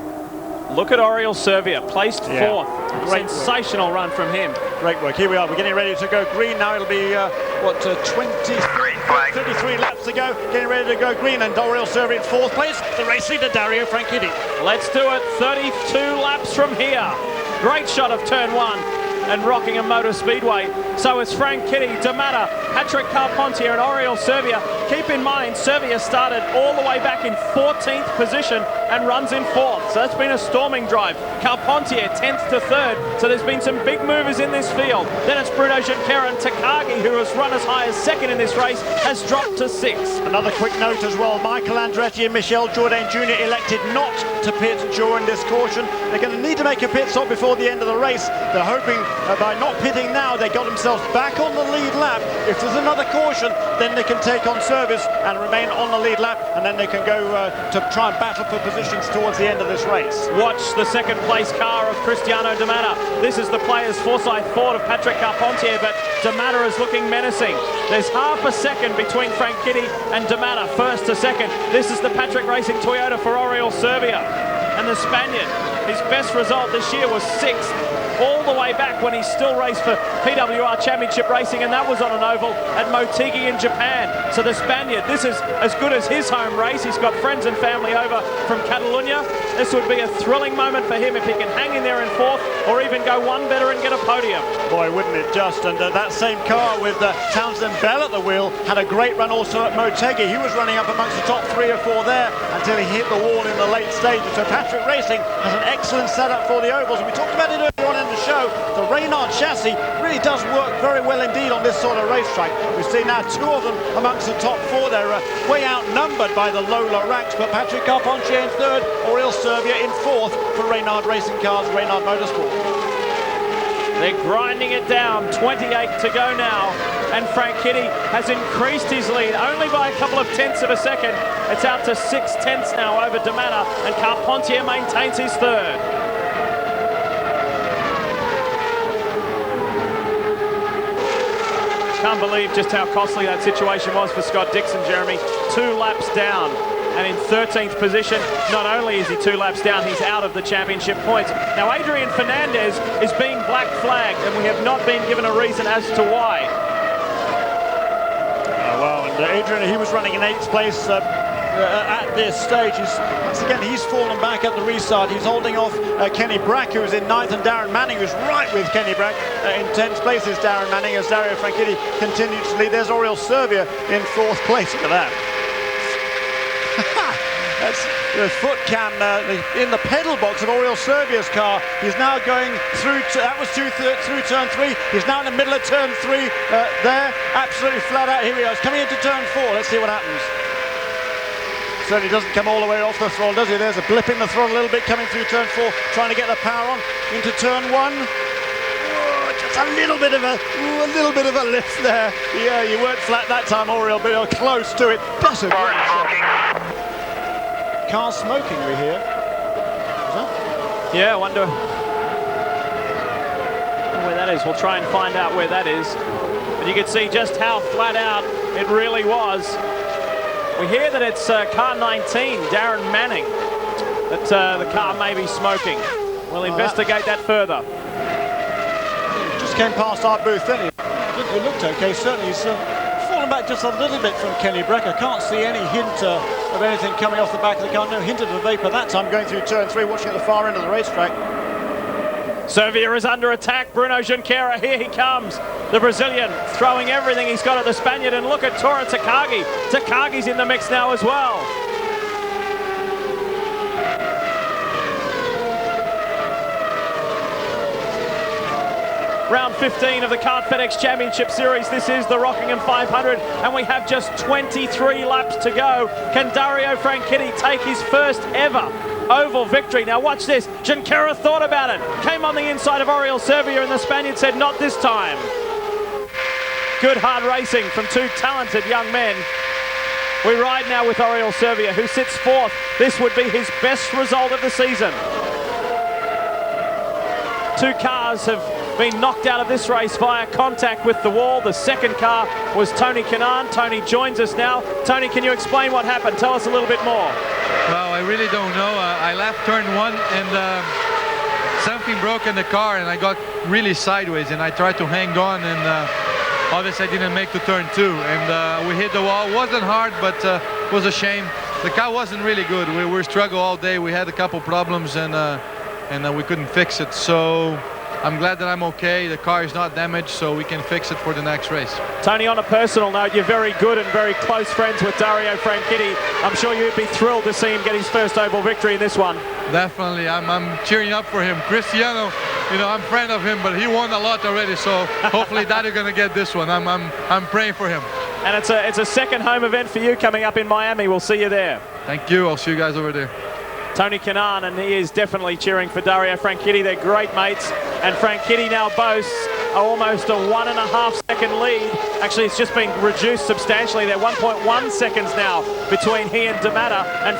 Look at Oriol Servia, placed 4th. Great sensational run from him. Great work. Here we are. We're getting ready to go green now. It'll be, 33 laps to go. Getting ready to go green, and Oriol Servia in 4th place. The race leader, Dario Franchitti. Let's do it. 32 laps from here. Great shot of turn 1 and Rockingham Motor Speedway. So it's Franchitti, D'Amato, Patrick Carpentier and Oriol Servia. Keep in mind, Servia started all the way back in 14th position and runs in 4th. So that's been a storming drive. Carpentier 10th to 3rd. So there's been some big movers in this field. Then it's Bruno Junqueira and Takagi, who has run as high as 2nd in this race, has dropped to 6th. Another quick note as well, Michael Andretti and Michel Jourdain Jr. elected not to pit during this caution. They're going to need to make a pit stop before the end of the race. They're hoping by not pitting now, they got themselves back on the lead lap. If there's another caution, then they can take on service and remain on the lead lap, and then they can go to try and battle for positions towards the end of this race. Watch the 2nd place car of Cristiano D'Amato. This is the player's Forsyth Ford of Patrick Carpentier, but D'Amato is looking menacing. There's half a second between Franchitti and D'Amato, 1st to 2nd. This is the Patrick Racing Toyota for Oriol Servia. And the Spaniard, his best result this year was 6th. All the way back when he still raced for PWR Championship Racing, and that was on an oval at Motegi in Japan. So the Spaniard, this is as good as his home race. He's got friends and family over from Catalunya. This would be a thrilling moment for him if he can hang in there in 4th, or even go 1 better and get a podium. Boy, wouldn't it just? And that same car with Townsend Bell at the wheel had a great run also at Motegi. He was running up amongst the top 3 or 4 there until he hit the wall in the late stages. So Patrick Racing has an excellent setup for the ovals, and we talked about it earlier on in the show. The Reynard chassis really does work very well indeed on this sort of racetrack. We've seen now 2 of them amongst the top 4. They're way outnumbered by the Lola racks, but Patrick Carpentier in 3rd, Oriol Servia in 4th for Reynard Racing Cars, Reynard Motorsport. They're grinding it down, 28 to go now, and Franchitti has increased his lead only by a couple of tenths of a second. It's out to 6 tenths now over D'Amato, and Carpentier maintains his 3rd. Can't believe just how costly that situation was for Scott Dixon, Jeremy. 2 laps down. and in 13th position. Not only is he 2 laps down, he's out of the championship points. Now, Adrian Fernandez is being black flagged, and we have not been given a reason as to why. Well, and Adrian, he was running in 8th place at this stage. Once again, he's fallen back at the restart. He's holding off Kenny Brack, who's in 9th, and Darren Manning, who's right with Kenny Brack. In 10th place is Darren Manning, as Dario Franchitti continues to lead. There's Oriol Servia in 4th place. Look at that. That's the foot cam in the pedal box of Oriol Servia's car. He's now going through, that was through turn 3. He's now in the middle of turn 3 there, absolutely flat out. Here he goes, coming into turn 4. Let's see what happens. Certainly doesn't come all the way off the throttle, does he? There's a blip in the throttle a little bit coming through turn 4, trying to get the power on into turn 1. Oh, just a little bit of a lift there. Yeah, you weren't flat that time, Oriol, but you're close to it. Plus a great shot. Car smoking, we hear. Is that? Yeah, I wonder where that is. We'll try and find out where that is. But you can see just how flat out it really was. We hear that it's car 19, Darren Manning, that the car may be smoking. We'll investigate that further. Just came past our booth then. It looked okay, certainly. He's fallen back just a little bit from Kenny Brack. I can't see any hint of anything coming off the back of the car. No hint of a vapour that time going through turn 3, watching at the far end of the racetrack. Servia is under attack. Bruno Junqueira, here he comes. The Brazilian throwing everything he's got at the Spaniard, and look at Tora Takagi. Takagi's in the mix now as well. Round 15 of the Kart FedEx Championship Series. This is the Rockingham 500, and we have just 23 laps to go. Can Dario Franchitti take his first ever oval victory? Now watch this. Junqueira thought about it. Came on the inside of Oriol Servia, and the Spaniard said, not this time. Good hard racing from 2 talented young men. We ride now with Oriol Servia, who sits 4th. This would be his best result of the season. 2 cars have been knocked out of this race via contact with the wall. The second car was Tony Kanaan. Tony joins us now. Tony, can you explain what happened? Tell us a little bit more. Well, I really don't know. I left turn 1 and something broke in the car, and I got really sideways, and I tried to hang on, and obviously I didn't make to turn 2, and we hit the wall. It wasn't hard, but it was a shame. The car wasn't really good. We were struggling all day. We had a couple problems, and we couldn't fix it. So I'm glad that I'm okay. The car is not damaged, so we can fix it for the next race. Tony, on a personal note, you're very good and very close friends with Dario Franchitti. I'm sure you'd be thrilled to see him get his first oval victory in this one. Definitely. I'm cheering up for him. Cristiano, you know, I'm a friend of him, but he won a lot already, so hopefully Dario gonna get this one. I'm praying for him. And it's a second home event for you coming up in Miami. We'll see you there. Thank you. I'll see you guys over there. Tony Kanaan, and he is definitely cheering for Dario Franchitti. They're great mates, and Franchitti now boasts almost a 1.5 second lead. Actually, it's just been reduced substantially. They're 1.1 seconds now between he and D'Amato, and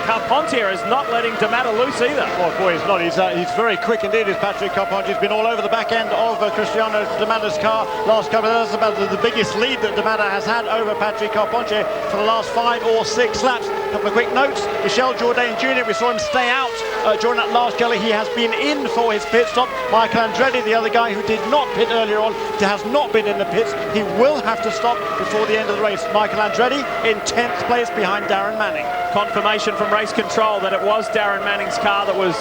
Carpentier is not letting D'Amato loose either. Oh boy, he's not. He's very quick indeed, is Patrick Carpentier. He's been all over the back end of Cristiano D'Amato's car last couple of. That's about the biggest lead that D'Amato has had over Patrick Carpentier for the last 5 or 6 laps. A couple of quick notes. Michel Jourdain Jr., we saw him stay out during that last gully. He has been in for his pit stop. Michael Andretti, the other guy who did not pit earlier on, has not been in the pits. He will have to stop before the end of the race. Michael Andretti in 10th place behind Darren Manning. Confirmation from race control that it was Darren Manning's car that was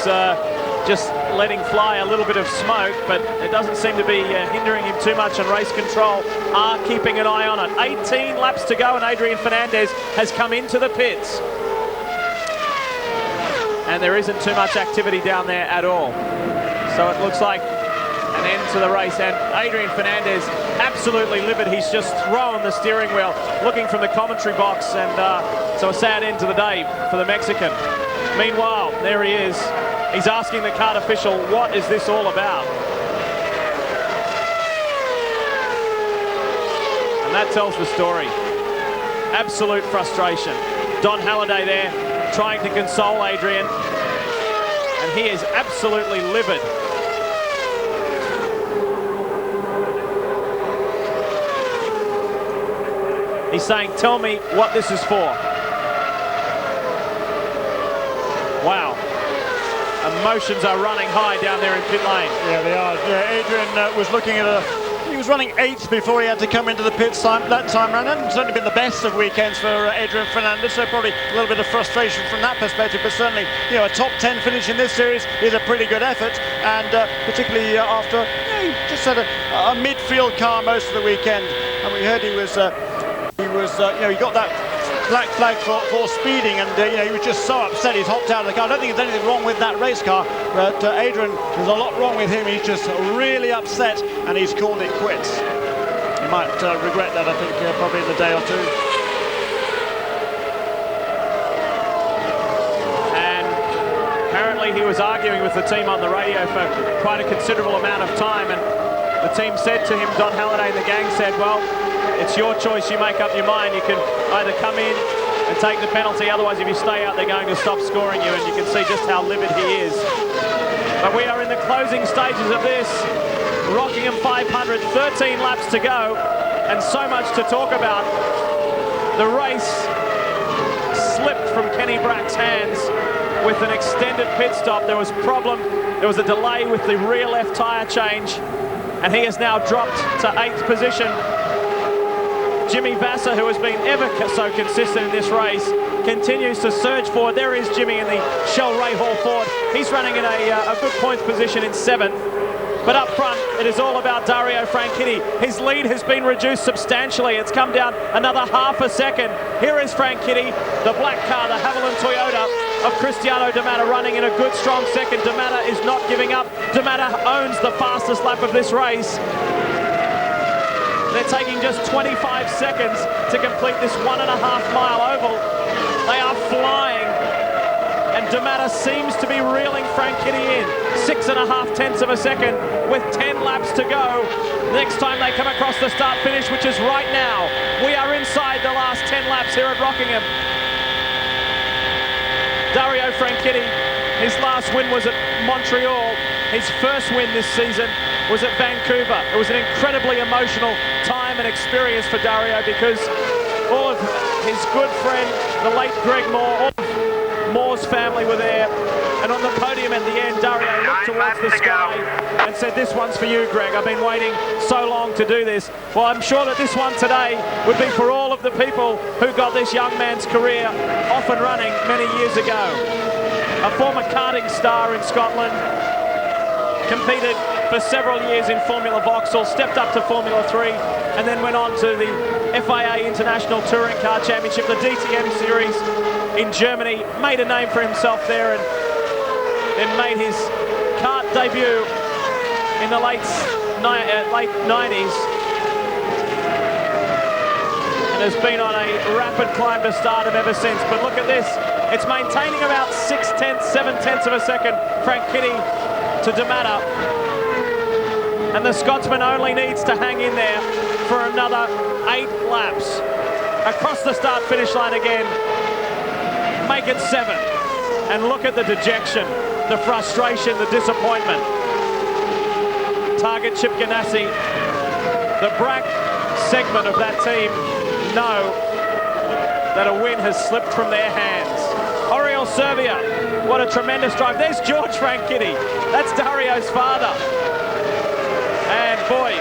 just letting fly a little bit of smoke, but it doesn't seem to be hindering him too much, and race control are keeping an eye on it. 18 laps to go, and Adrian Fernandez has come into the pits. And there isn't too much activity down there at all. So it looks like an end to the race, and Adrian Fernandez absolutely livid. He's just thrown the steering wheel, looking from the commentary box, and so a sad end to the day for the Mexican. Meanwhile, there he is. He's asking the kart official, what is this all about? And that tells the story. Absolute frustration. Don Halliday there trying to console Adrian, and he is absolutely livid. He's saying, tell me what this is for. Wow. Emotions are running high down there in pit lane. Yeah, they are. Yeah, Adrian was looking at he was running 8th before he had to come into the pits that time round. It hasn't certainly been the best of weekends for Adrian Fernandez, so probably a little bit of frustration from that perspective, but certainly, a top 10 finish in this series is a pretty good effort, and particularly after he just had a midfield car most of the weekend, and we heard he got that black flag for speeding, and he was just so upset he's hopped out of the car. I don't think there's anything wrong with that race car, but Adrian, there's a lot wrong with him. He's just really upset, and he's called it quits. He might regret that, I think, probably in a day or two. And apparently he was arguing with the team on the radio for quite a considerable amount of time, and the team said to him, Don Halliday and the gang said, well, it's your choice, you make up your mind. You can either come in and take the penalty, otherwise if you stay out they're going to stop scoring you, and you can see just how livid he is. But we are in the closing stages of this Rockingham 500, 13 laps to go, and so much to talk about. The race slipped from Kenny Brack's hands with an extended pit stop. There was a delay with the rear left tyre change, and he has now dropped to 8th position. Jimmy Vasser, who has been ever so consistent in this race, continues to surge forward. There is Jimmy in the Shell Ray Hall Ford. He's running in a good points position in 7th. But up front, it is all about Dario Franchitti. His lead has been reduced substantially. It's come down another half a second. Here is Franchitti, the black car, the Haviland Toyota of Cristiano D'Amato, running in a good, strong second. D'Amato is not giving up. D'Amato owns the fastest lap of this race. They're taking just 25 seconds to complete this 1.5-mile oval. They are flying, and D'Amato seems to be reeling Franchitti in. 6.5 tenths of a second with 10 laps to go. Next time they come across the start-finish, which is right now. We are inside the last 10 laps here at Rockingham. Dario Franchitti, his last win was at Montreal. His first win this season was at Vancouver. It was an incredibly emotional time and experience for Dario, because all of his good friend, the late Greg Moore, all of Moore's family were there. And on the podium at the end, Dario looked towards the sky and said, "This one's for you, Greg. I've been waiting so long to do this." Well, I'm sure that this one today would be for all of the people who got this young man's career off and running many years ago. A former karting star in Scotland, competed for several years in Formula Vauxhall, stepped up to Formula 3, and then went on to the FIA International Touring Car Championship, the DTM Series in Germany, made a name for himself there, and then made his kart debut in the late 90s, and has been on a rapid climb to stardom ever since. But look at this, it's maintaining about 6 tenths, 7 tenths of a second, Franchitti to D'Amato, and the Scotsman only needs to hang in there for another 8 laps. Across the start-finish line again, make it 7, and look at the dejection, the frustration, the disappointment. Target Chip Ganassi, the Brack segment of that team know that a win has slipped from their hands. Oriol Servia, what a tremendous drive. There's George Franchitti, that's Dario's father. And boy,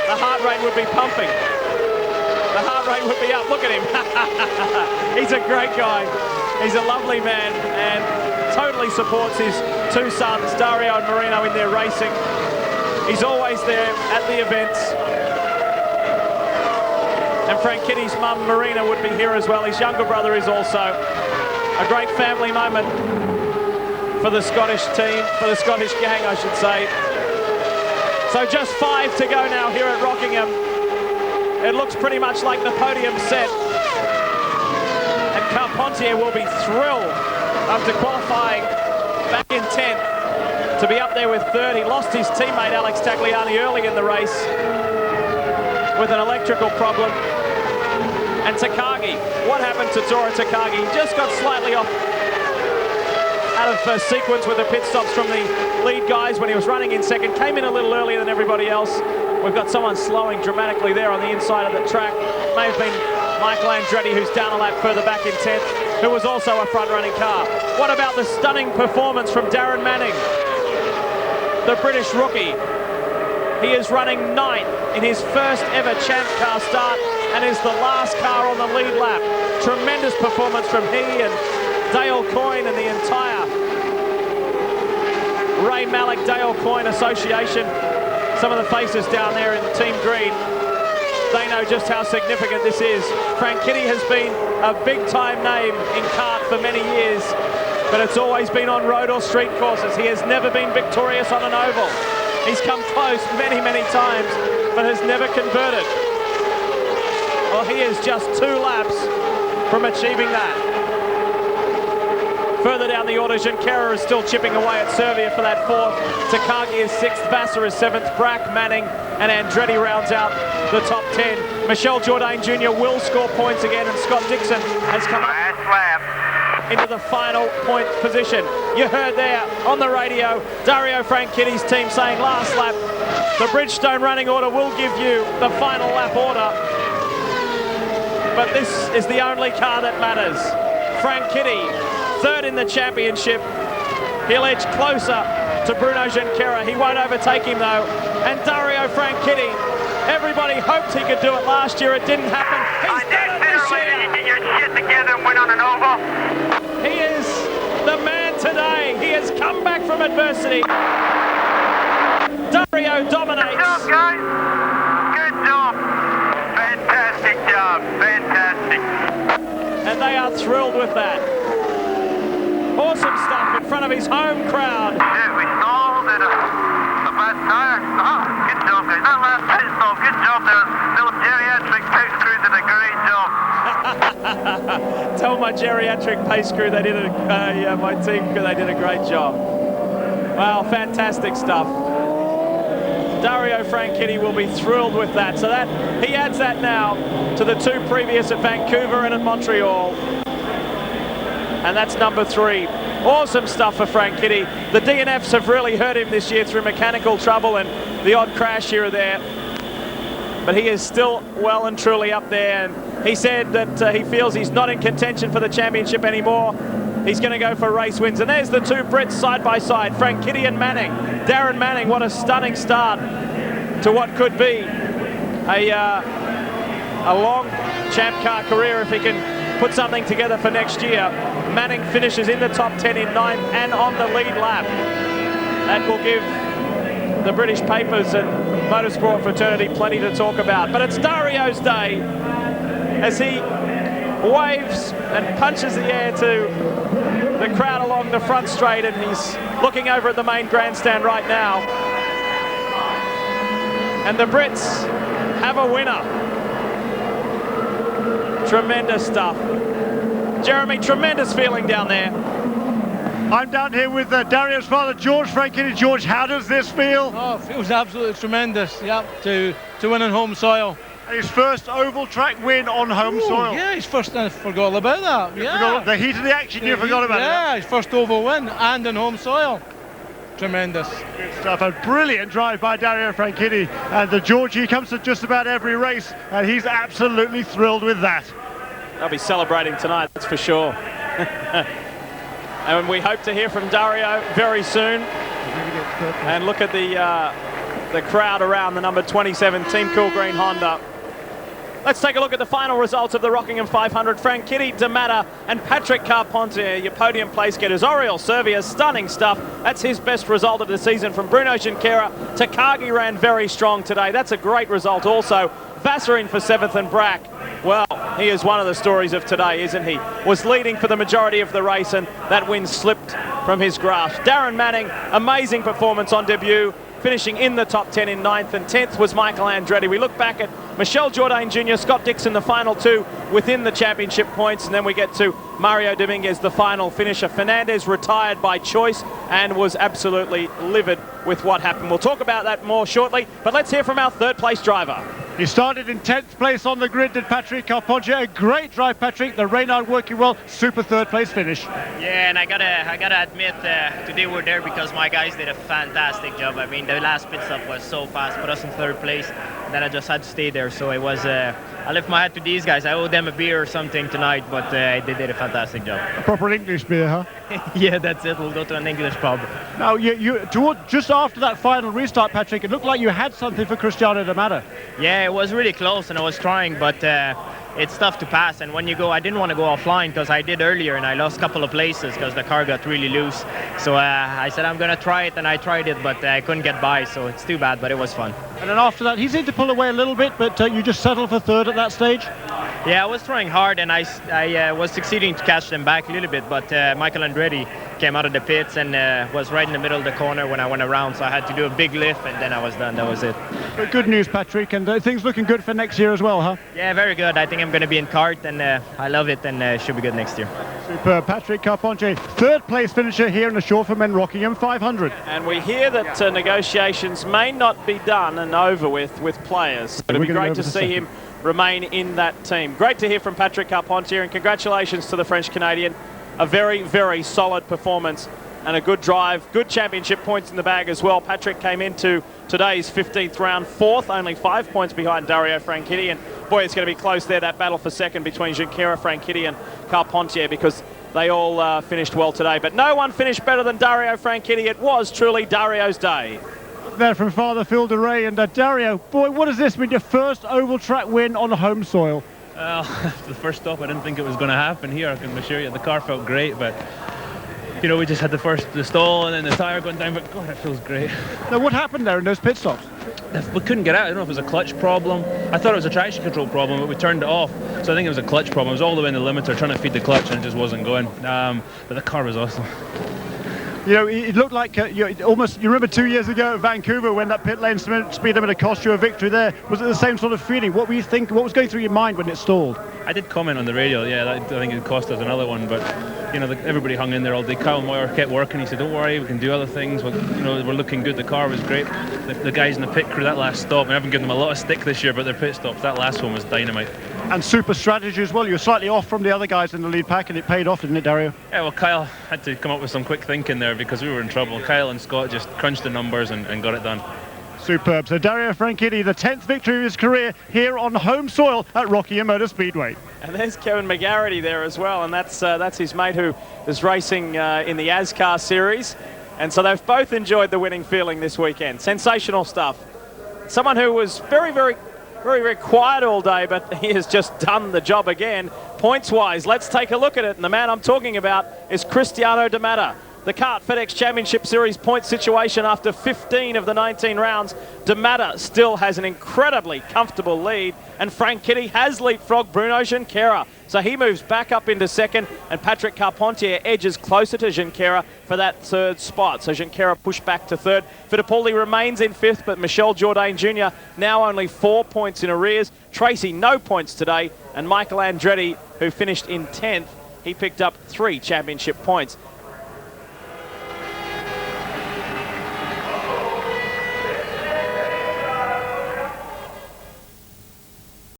the heart rate would be pumping. The heart rate would be up, look at him. He's a great guy, he's a lovely man, and totally supports his 2 sons, Dario and Marino, in their racing. He's always there at the events. And Franchitti's mum, Marina, would be here as well. His younger brother is also. A great family moment for the Scottish team, for the Scottish gang, I should say. So just 5 to go now here at Rockingham. It looks pretty much like the podium set. And Carpentier will be thrilled after qualifying back in 10th to be up there with 3rd. He lost his teammate Alex Tagliani early in the race with an electrical problem. And Takagi, what happened to Tora Takagi? He just got slightly off out of sequence with the pit stops from the lead guys when he was running in 2nd. Came in a little earlier than everybody else. We've got someone slowing dramatically there on the inside of the track. May have been Michael Andretti, who's down a lap further back in 10th, who was also a front-running car. What about the stunning performance from Darren Manning, the British rookie? He is running 9th in his first ever Champ Car start and is the last car on the lead lap. Tremendous performance from he and Dale Coyne and the entire Ray Mallock Dale Coyne Association. Some of the faces down there in Team Green, they know just how significant this is. Frank Kitty has been a big-time name in kart for many years, but it's always been on road or street courses. He has never been victorious on an oval. He's come close many, many times, but has never converted. Well, he is just 2 laps from achieving that. Further down the order, Junqueira is still chipping away at Servia for that 4th. Takagi is 6th, Vassar is 7th, Brack, Manning and Andretti rounds out the top 10. Michel Jourdain Jr. will score points again, and Scott Dixon has come up into the final point position. You heard there on the radio, Dario Franchitti's team saying last lap, the Bridgestone running order will give you the final lap order. But this is the only car that matters. Franchitti, 3rd in the championship. He'll edge closer to Bruno Junqueira. He won't overtake him though. And Dario Franchitti, everybody hoped he could do it last year. It didn't happen. He's done it this year. You get your shit together and win on an oval. He is the man today. He has come back from adversity. Dario dominates. Good job, guys. Good job. Fantastic job. Fantastic. And they are thrilled with that. Awesome stuff in front of his home crowd. Yeah, we stalled at a bad tire. Oh, good job, guys. That last pit stop, good job there. Little geriatric pace crew did a great job. Tell my geriatric pace crew they did my team crew they did a great job. Wow, fantastic stuff. Dario Franchitti will be thrilled with that. So that he adds that now to the 2 previous at Vancouver and at Montreal. And that's number 3. Awesome stuff for Franchitti. The DNFs have really hurt him this year through mechanical trouble and the odd crash here or there. But he is still well and truly up there. And he said that he feels he's not in contention for the championship anymore. He's going to go for race wins. And there's the 2 Brits side by side, Franchitti and Manning. Darren Manning, what a stunning start to what could be a long Champ Car career if he can put something together for next year. Manning finishes in the top 10 in 9th and on the lead lap. That will give the British papers and motorsport fraternity plenty to talk about. But it's Dario's day as he waves and punches the air to the crowd along the front straight, and he's looking over at the main grandstand right now. And the Brits have a winner. Tremendous stuff. Jeremy, tremendous feeling down there. I'm down here with Dario's father, George Franchitti. George, how does this feel? Oh, it feels absolutely tremendous, yep, to win on home soil. His first oval track win on home soil. Yeah, his first, I forgot all about that. You forgot the heat of the action, you forgot about it. Yeah, his first oval win and on home soil. Tremendous. Good stuff. A brilliant drive by Dario Franchitti. And the Georgie comes to just about every race, and he's absolutely thrilled with that. They'll be celebrating tonight, that's for sure. And we hope to hear from Dario very soon. And look at the crowd around the number 27 Team Cool Green Honda. Let's take a look at the final results of the Rockingham 500. Franchitti, D'Amato and Patrick Carpentier, your podium place getters. Oriol Servia, stunning stuff. That's his best result of the season from Bruno Junqueira. Takagi ran very strong today. That's a great result also. Vassar in for 7th and Brack. Well, he is one of the stories of today, isn't he? Was leading for the majority of the race and that win slipped from his grasp. Darren Manning, amazing performance on debut, finishing in the top 10 in 9th, and 10th was Michael Andretti. We look back at Michel Jourdain Jr., Scott Dixon, the final 2 within the championship points, and then we get to Mario Dominguez, the final finisher. Fernandez retired by choice and was absolutely livid with what happened. We'll talk about that more shortly, but let's hear from our 3rd place driver. He started in 10th place on the grid, did Patrick Carpentier. A great drive, Patrick. The Reynard working well. Super 3rd place finish. Yeah, and I gotta admit, today we're there because my guys did a fantastic job. I mean, the last pit stop was so fast, put us in 3rd place. that I just had to stay there. So it was, I lift my hat to these guys. I owe them a beer or something tonight, but they did a fantastic job. A proper English beer, huh? Yeah, that's it. We'll go to an English pub. Now, just after that final restart, Patrick, it looked like you had something for Cristiano D'Amato. Yeah, it was really close, and I was trying, but it's tough to pass. And when you go, I didn't want to go offline because I did earlier, and I lost a couple of places because the car got really loose. So I said I'm going to try it, and I tried it, but I couldn't get by, so it's too bad, but it was fun. And then after that, he seemed to pull away a little bit, but you just settled for third at that stage? Yeah, I was trying hard, and I was succeeding to catch them back a little bit, but Michael Andretti came out of the pits and was right in the middle of the corner when I went around, so I had to do a big lift, and then I was done. That was it. But good news, Patrick, and things looking good for next year as well, huh? Yeah, very good. I think I'm going to be in kart, and I love it, and it should be good next year. Superb. Patrick Carpentier, third place finisher here in the Shore for Men Rockingham 500. And we hear that negotiations may not be done and over with players. But it'd be great to see him remain in that team. Great to hear from Patrick Carpentier, and congratulations to the French-Canadian. A very, very solid performance and a good drive. Good championship points in the bag as well. Patrick came into today's 15th round fourth, only 5 points behind Dario Franchitti. And boy, it's going to be close there, that battle for second between Junqueira, Franchitti and Carpentier, because they all finished well today. But no one finished better than Dario Franchitti. It was truly Dario's day. There from Father Phil DeRay, and Dario, boy, what does this mean? Your first oval track win on home soil. The first stop, I didn't think it was going to happen here. I can assure you, the car felt great, but you know, we just had the stall and then the tyre going down, but God, it feels great. Now, what happened there in those pit stops? We couldn't get out. I don't know if it was a clutch problem. I thought it was a traction control problem, but we turned it off. So I think it was a clutch problem. It was all the way in the limiter trying to feed the clutch, and it just wasn't going. But the car was awesome. You know, it looked like you remember 2 years ago at Vancouver when that pit lane speed limiter cost you a victory there. Was it the same sort of feeling? What were you thinking? What was going through your mind when it stalled? I did comment on the radio, yeah, I think it cost us another one, but you know, everybody hung in there all day. Kyle Moyer kept working. He said, don't worry, we can do other things. But, you know, we're looking good. The car was great. The guys in the pit crew, that last stop, I haven't given them a lot of stick this year, but their pit stops, that last one was dynamite. And super strategy as well. You were slightly off from the other guys in the lead pack, and it paid off, didn't it, Dario? Yeah, well, Kyle had to come up with some quick thinking there because we were in trouble. Kyle and Scott just crunched the numbers and got it done. Superb. So Dario Franchitti, the 10th victory of his career here on home soil at Rockingham Motor Speedway. And there's Kevin McGarity there as well, and that's his mate who is racing in the ASCAR series. And so they've both enjoyed the winning feeling this weekend. Sensational stuff. Someone who was very, very, very, very quiet all day, but he has just done the job again. Points-wise, let's take a look at it. And the man I'm talking about is Cristiano D'Amato. The kart FedEx Championship Series point situation after 15 of the 19 rounds. D'Amato still has an incredibly comfortable lead, and Franchitti has leapfrogged Bruno Junqueira. So he moves back up into second, and Patrick Carpentier edges closer to Junqueira for that third spot. So Junqueira pushed back to third. Fittipaldi remains in fifth, but Michel Jourdain Jr. now only 4 points in arrears. Tracy, no points today, and Michael Andretti, who finished in 10th, he picked up 3 championship points.